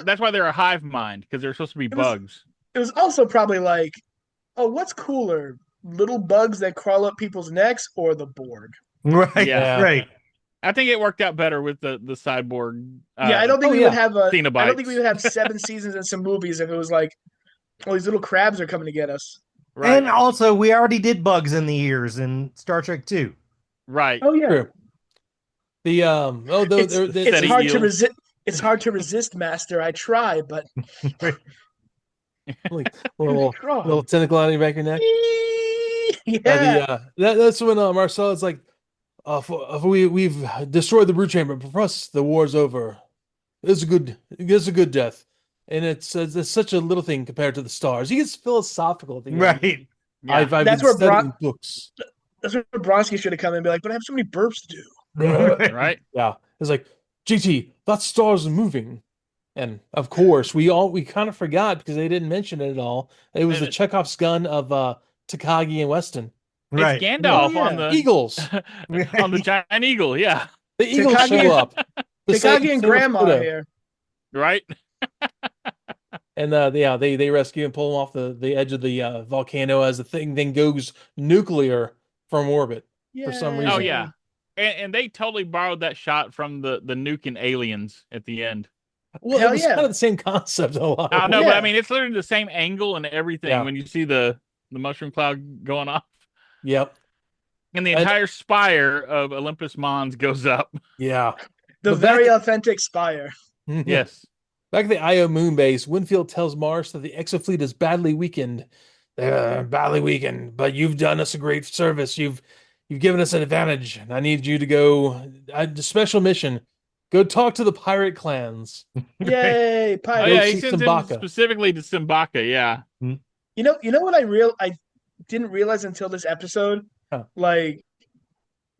that's why they're a hive mind, because they're supposed to be bugs. It was also probably like, oh, what's cooler, little bugs that crawl up people's necks or the Borg? Right. Yeah. Right. I think it worked out better with the cyborg. I don't think we would have I Cenobites. don't think we would have 7 seasons and some movies if it was like, oh, these little crabs are coming to get us. Right. And also, we already did bugs in the ears in Star Trek 2. Right. Oh yeah. True. The it's hard to resist. It's hard to resist, Master. I try, but like little tentacle out of your back of your neck. Yeah. That's when Marcel is like, we've destroyed the brood chamber, but for us the war's over. It's a good death, and it's such a little thing compared to the stars. He gets philosophical at the end. Right. Yeah. I've That's been where studying books. That's where Bronski should have come in and be like, but I have so many burps to do. Right. Yeah, it's like, GT, that star's moving. And of course, we kind of forgot because they didn't mention it at all. It was the Chekhov's gun of Takagi and Weston. Right. It's Gandalf on the Eagles. on the giant eagle. Yeah. The Eagles Takagi- show up. Takagi and Grandma Fukuda. here. Right. And they rescue and pull him off the edge of the volcano as the thing then goes nuclear from orbit for some reason. Oh yeah. And they totally borrowed that shot from the nuke in Aliens at the end. Well, Hell it was yeah. kind of the same concept. A lot. I know, Yeah. but I mean, it's literally the same angle and everything Yeah. when you see the mushroom cloud going off. Yep. And the entire spire of Olympus Mons goes up. Yeah. The But very authentic Spire. Yes. Back at the Io moon base, Winfield tells Mars that the exofleet is badly weakened. Badly weakened, but you've done us a great service. You've given us an advantage. And I need you to go a special mission. Go talk to the pirate clans. Yay, Oh pirate. yeah, see he sends him Simbaka. specifically to Simbaka. Yeah. You know what I didn't realize until this episode? Huh. Like,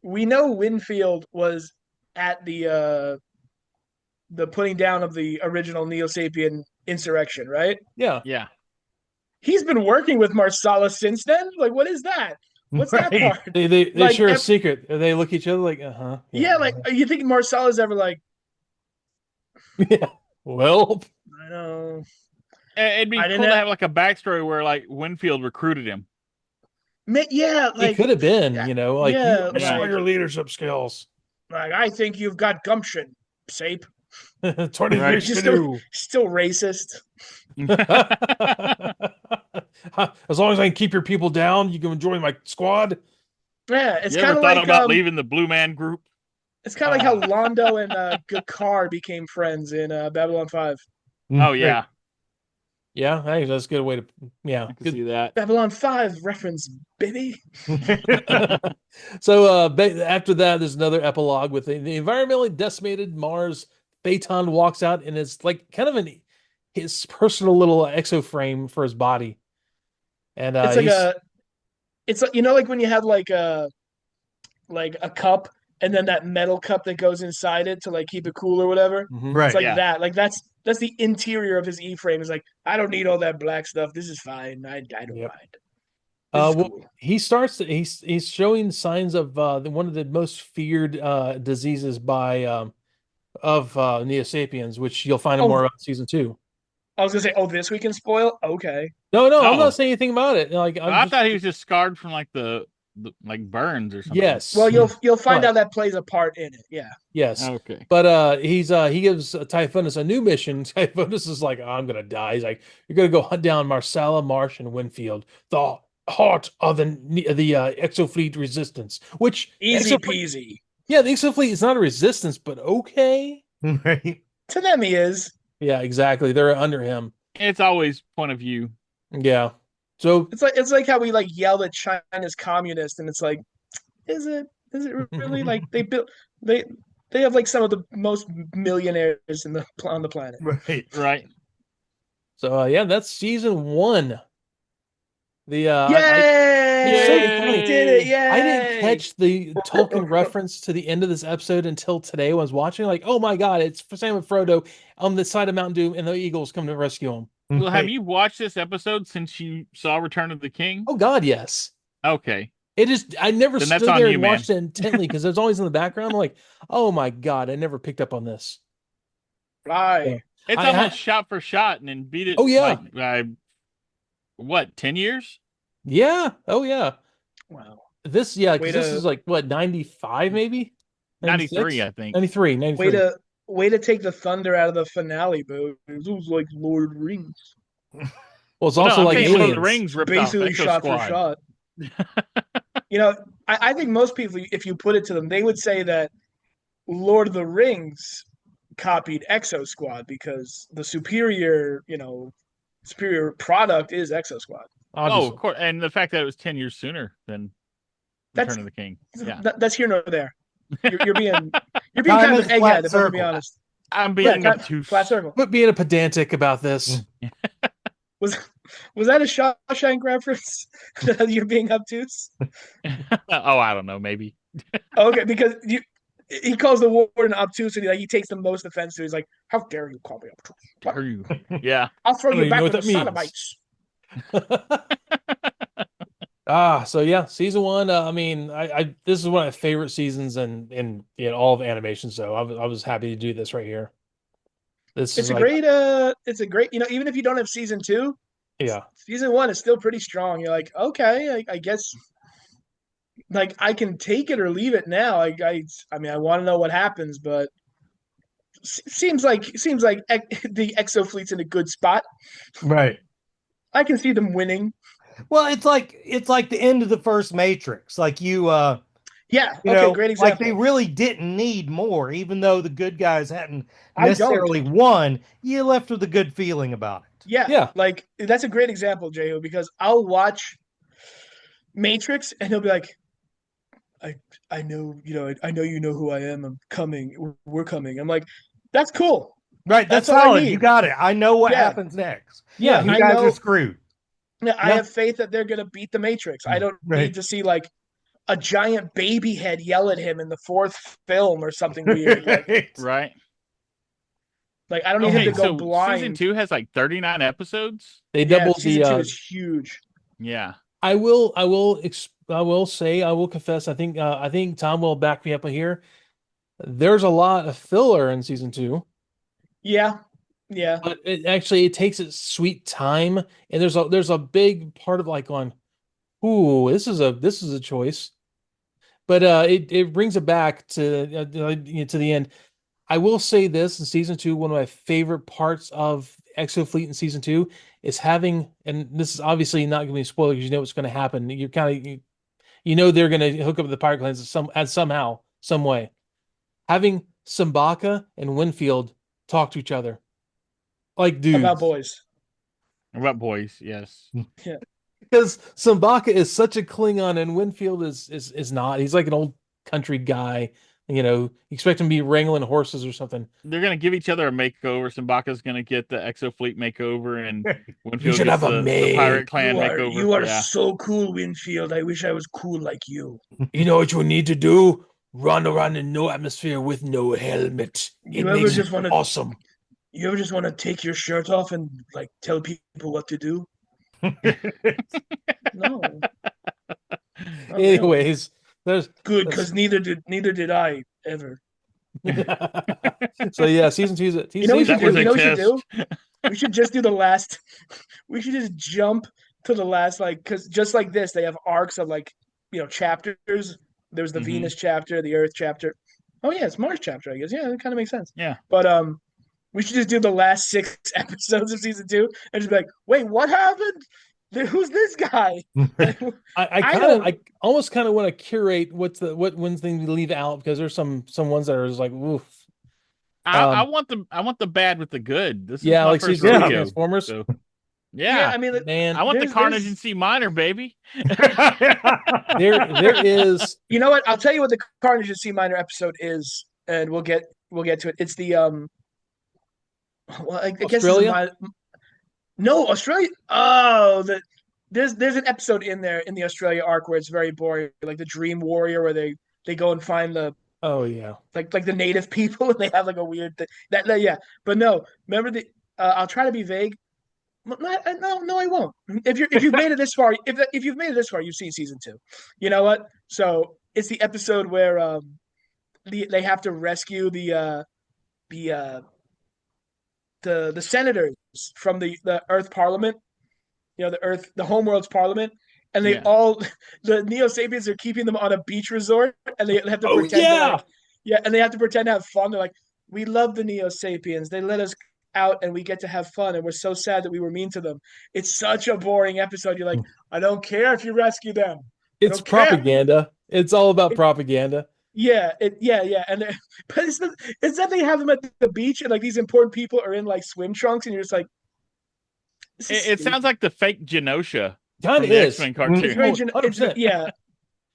we know Winfield was at the putting down of the original Neo-Sapien insurrection, right? Yeah. Yeah. He's been working with Marsala since then. Like, what is that? What's that Right. part? They Like, share a secret. They look at each other like, Yeah, like you think Marsala's ever like, yeah. Well, I know. It'd be I cool didn't to have- have like a backstory where like Winfield recruited him. Yeah, it like could have been, like yeah, I saw like- your leadership skills. I think you've got gumption, Sape. 20 Right. years to do. Still racist. As long as I can keep your people down, you can join my squad. Yeah, it's You kind ever of thought like about leaving the Blue Man Group? it's kind of like how Londo and Gakar became friends in Babylon 5. Oh yeah, Yeah, hey, that's a good way to. Yeah, I can good. see that. Babylon 5 reference, baby. So after that, there's another epilogue with the environmentally decimated Mars. Phaeton walks out, and it's like kind of his personal little exoframe for his body, and It's it's like, like when you have like a cup and then that metal cup that goes inside it to like keep it cool or whatever. Mhm. It's Right. like Yeah. that. Like that's the interior of his E frame. Is like, I don't need all that black stuff. This is fine. I don't Yep. mind. This is Well, cool. he's showing signs of one of the most feared diseases by of Neo Sapiens, which you'll find out more Oh, about in season 2. I was gonna say, oh, this we can spoil. Okay. No, I'm Oh, not saying anything about it. Like I'm I just thought he was just scarred from like the like burns or something. yes, Well, you'll find But- out that plays a part in it. Yeah. yes. Okay. But he gives Typhonus a new mission. Typhonus is like, I'm gonna die. He's like, you're gonna go hunt down Marsala, Marsh, and Winfield, the heart of the Exofleet resistance. Which Easy Exofleet, peasy. yeah, the Exofleet is not a resistance, but okay. Right. To them, he is. Yeah, exactly. They're under him. It's always point of view. Yeah. So It's like how we like yell at China's communist, and it's like, is it really like they they have like some of the most millionaires on the planet. Right. Right. so yeah, that's season 1. The Yay! it's so Yay! funny. We did it! Yay! I didn't catch the Tolkien reference to the end of this episode until today when I was watching. Like, oh my god, it's Sam and Frodo on the side of Mount Doom, and the Eagles come to rescue him. Well, have Right. you watched this episode since you saw Return of the King? Oh god, yes. Okay. It just I never Then that's stood on there you, and man. watched it intently because it was always in the background. I'm like, oh my god, I never picked up on this. Right. It's I- almost shot for shot and then beat it. Oh, yeah. Like, what, 10 years? Yeah. Oh yeah. Wow. This yeah, Way because this to- is like what 95 maybe 93, I think. 93, 93. Way to take the thunder out of the finale, boo. It was like Lord of the Rings. Well, it's No, also I'm like saying Lord of aliens. the Rings ripped Basically off shot for Exosquad. shot. I think most people, if you put it to them, they would say that Lord of the Rings copied Exosquad because the superior product is Exosquad. Oh, Obviously. of course. And the fact that it was 10 years sooner than That's- Return of the King. Yeah. That's here nor there. You're being Time kind is of a an flat egghead, if I'm gonna be circle. honest. I'm Yeah, being flat, obtuse. flat circle. But being a pedantic about this. Was that a Shawshank reference? That you're being obtuse? Oh, I don't know. Maybe. Okay, because he calls the warden obtuse, and he takes the most offense to. He's like, "How dare you call me obtuse? What? Are you? Yeah. I'll throw I don't you even back know with what the that means." sodomites." So yeah, season 1. I mean, I this is one of my favorite seasons in all of animation. So I was happy to do this right here. This It's is a like, great. It's a great. Even if you don't have season 2, yeah, season 1 is still pretty strong. You're like, okay, I guess. Like I can take it or leave it now. I mean, I want to know what happens, but seems like the Exofleet's in a good spot. Right. I can see them winning. Well, it's like the end of the first Matrix. Like Yeah. you Okay. know, Great like example. they really didn't need more, even though the good guys hadn't I don't. necessarily won. You left with a good feeling about it. Yeah. Yeah. Like that's a great example, Jehu, because I'll watch Matrix and he'll be like, I know, I know you know who I am. I'm coming. We're coming. I'm like, that's cool. Right, that's That's all I solid. need. You got it. I know what Yeah. happens next. yeah. You I guys know- are screwed. Yeah, I Yeah. have faith that they're gonna beat the Matrix. I don't Right. need to see like a giant baby head yell at him in the 4th film or something weird. Right. Like I don't need him Okay, to go so blind. season 2 has like 39 episodes. They Yeah, doubled season the 2 is huge. Yeah. I will confess, I think Tom will back me up here. There's a lot of filler in season 2, Yeah. Yeah. but it takes its sweet time, and there's a big part of like going, ooh, this is a choice. But it brings it back to the end. I will say this in season 2, one of my favorite parts of Exo Fleet in season 2 is having, and this is obviously not going to be spoiled because you know what's going to happen. You're kind of you know they're going to hook up with the pirate clans somehow, some way. Having Simbaka and Winfield talk to each other like dudes. About boys. About boys, yes. Yeah. Because Simbaka is such a Klingon and Winfield is not. He's like an old country guy. You know, you expect him to be wrangling horses or something. They're gonna give each other a makeover. Simbaka's gonna get the Exo Fleet makeover, and Winfield should gets have a the maid. pirate clan You makeover. are Yeah. so cool, Winfield. I wish I was cool like you. You know what you need to do? Run around in no atmosphere with no helmet. You It ever makes just you wanna- awesome. You ever just want to take your shirt off and like tell people what to do? No. Not really. Anyways, there's Good, because neither did I ever. so yeah, season 2 is You know what we should That do? was You a know what we should test. do? We should just do the last. We should just jump to the last, like, because just like this, they have arcs of like, chapters. There's the Mhm. Venus chapter, the Earth chapter. Oh yeah, it's Mars chapter, I guess. Yeah, that kind of makes sense. Yeah. But we should just do the last 6 episodes of season 2 and just be like, wait, what happened? Who's this guy? I almost kind of want to curate what ones things we leave out because there's some ones that are just like oof. I want the bad with the good. This is Yeah, my like first season 2 rodeo, Transformers. so- Yeah, yeah. I mean, Man, I want the there's- Carnage there's- in C minor, baby. there is you know what? I'll tell you what the Carnage in C minor episode is, and we'll get to it. It's the well, I guess it's Australia? no, Australia. Oh, there's an episode in there in the Australia arc where it's very boring, like the Dream Warrior, where they go and find the oh yeah. like the native people and they have like a weird thing. That yeah, but no, remember the I'll try to be vague. No, I won't. If you've made it this far, if you've made it this far, you've seen season 2. You know what? So it's the episode where they have to rescue the senators from the Earth Parliament. The homeworld's parliament, and they Yeah. all the Neo Sapiens are keeping them on a beach resort, and they have to Oh, pretend yeah! and they have to pretend to have fun. They're like, we love the Neo Sapiens. They let us out and we get to have fun, and we're so sad that we were mean to them. It's such a boring episode. You're like, I don't care if you rescue them. It's don't care. propaganda. It's all about propaganda. Yeah, and but it's that they have them at the beach and like these important people are in like swim trunks, and you're just like, this is It sounds stupid. like the fake Genosha Kind from of the is. X-Men It's cartoon. very 100%.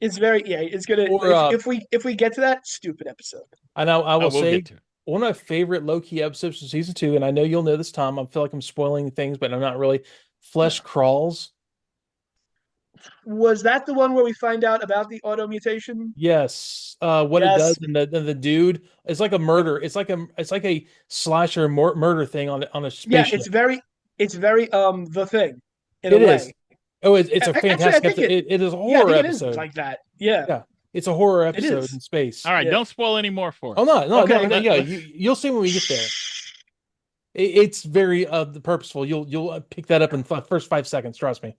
it's very it's gonna Or, if we get to that stupid episode. And I will we'll say get to it. one of my favorite low-key episodes from season 2, and I know you'll know this, Tom. I feel like I'm spoiling things, but I'm not really. Flesh Crawls. Was that the one where we find out about the auto mutation? Yes. What it Yes. does, and the dude, it's like a murder. It's like a slasher murder thing on a Yeah, spaceship. it's very the Thing in It a way. is. Oh, it's a Actually, I fantastic think episode. It is a Yeah, I horror think it is episode. like that. Yeah. Yeah. It's a horror It episode is. in space. All right, Yeah. don't spoil any more for us. Oh no, Okay. no, yeah, you'll see when we get there. It's very purposeful. You'll pick that up in first 5 seconds. Trust me.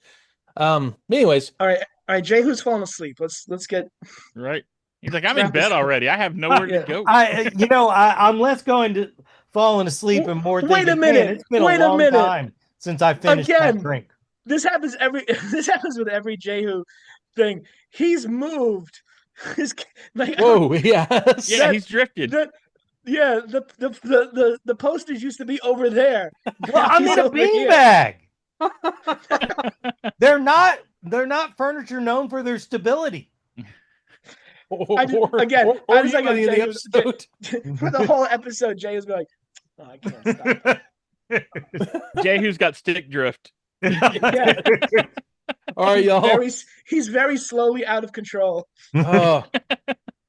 Anyways, All right, Jay, who's falling asleep? Let's get. Right? He's like, I'm in Wrap bed this up. already. I have nowhere Yeah. to go. I'm less going to falling asleep and more Wait thinking, a minute. "Man, it's been Wait a a long minute. time since I finished Again. that drink." This happens with every Jehu thing. He's moved. Like whoa, yes. Yeah, he's drifted. the posters used to be over there. Well, I'm He's in a over here. beanbag. They're not furniture known for their stability. Or, I just like you how in the Jay episode. For the whole episode, Jay was like, oh, I can't stop. Jehu's got stick drift. Yeah. All right, y'all. He's very slowly out of control.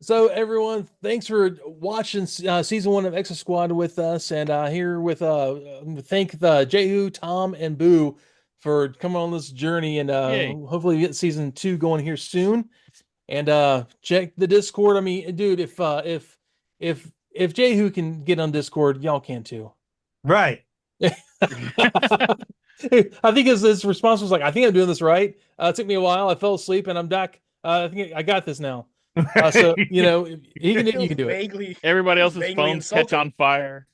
So everyone, thanks for watching season 1 of Exosquad with us, and here with thank the Jehu, Tom, and Boo for coming on this journey, and Yay. hopefully we get season 2 going here soon. And check the Discord. I mean, dude, if Jehu can get on Discord, y'all can too. Right. I think his response was like, "I think I'm doing this right. It took me a while. I fell asleep, and I'm back. I think I got this now." So he can do it. You can do it. Vaguely. Everybody else's Vaguely phones catch insulting. on fire.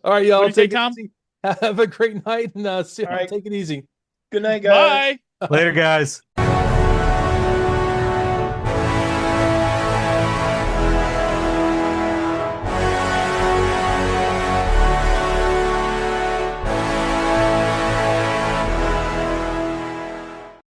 All right, y'all. What do you say, Take it Tom? easy. Have a great night and see All right. take it easy. Good night, guys. Bye. Later, guys.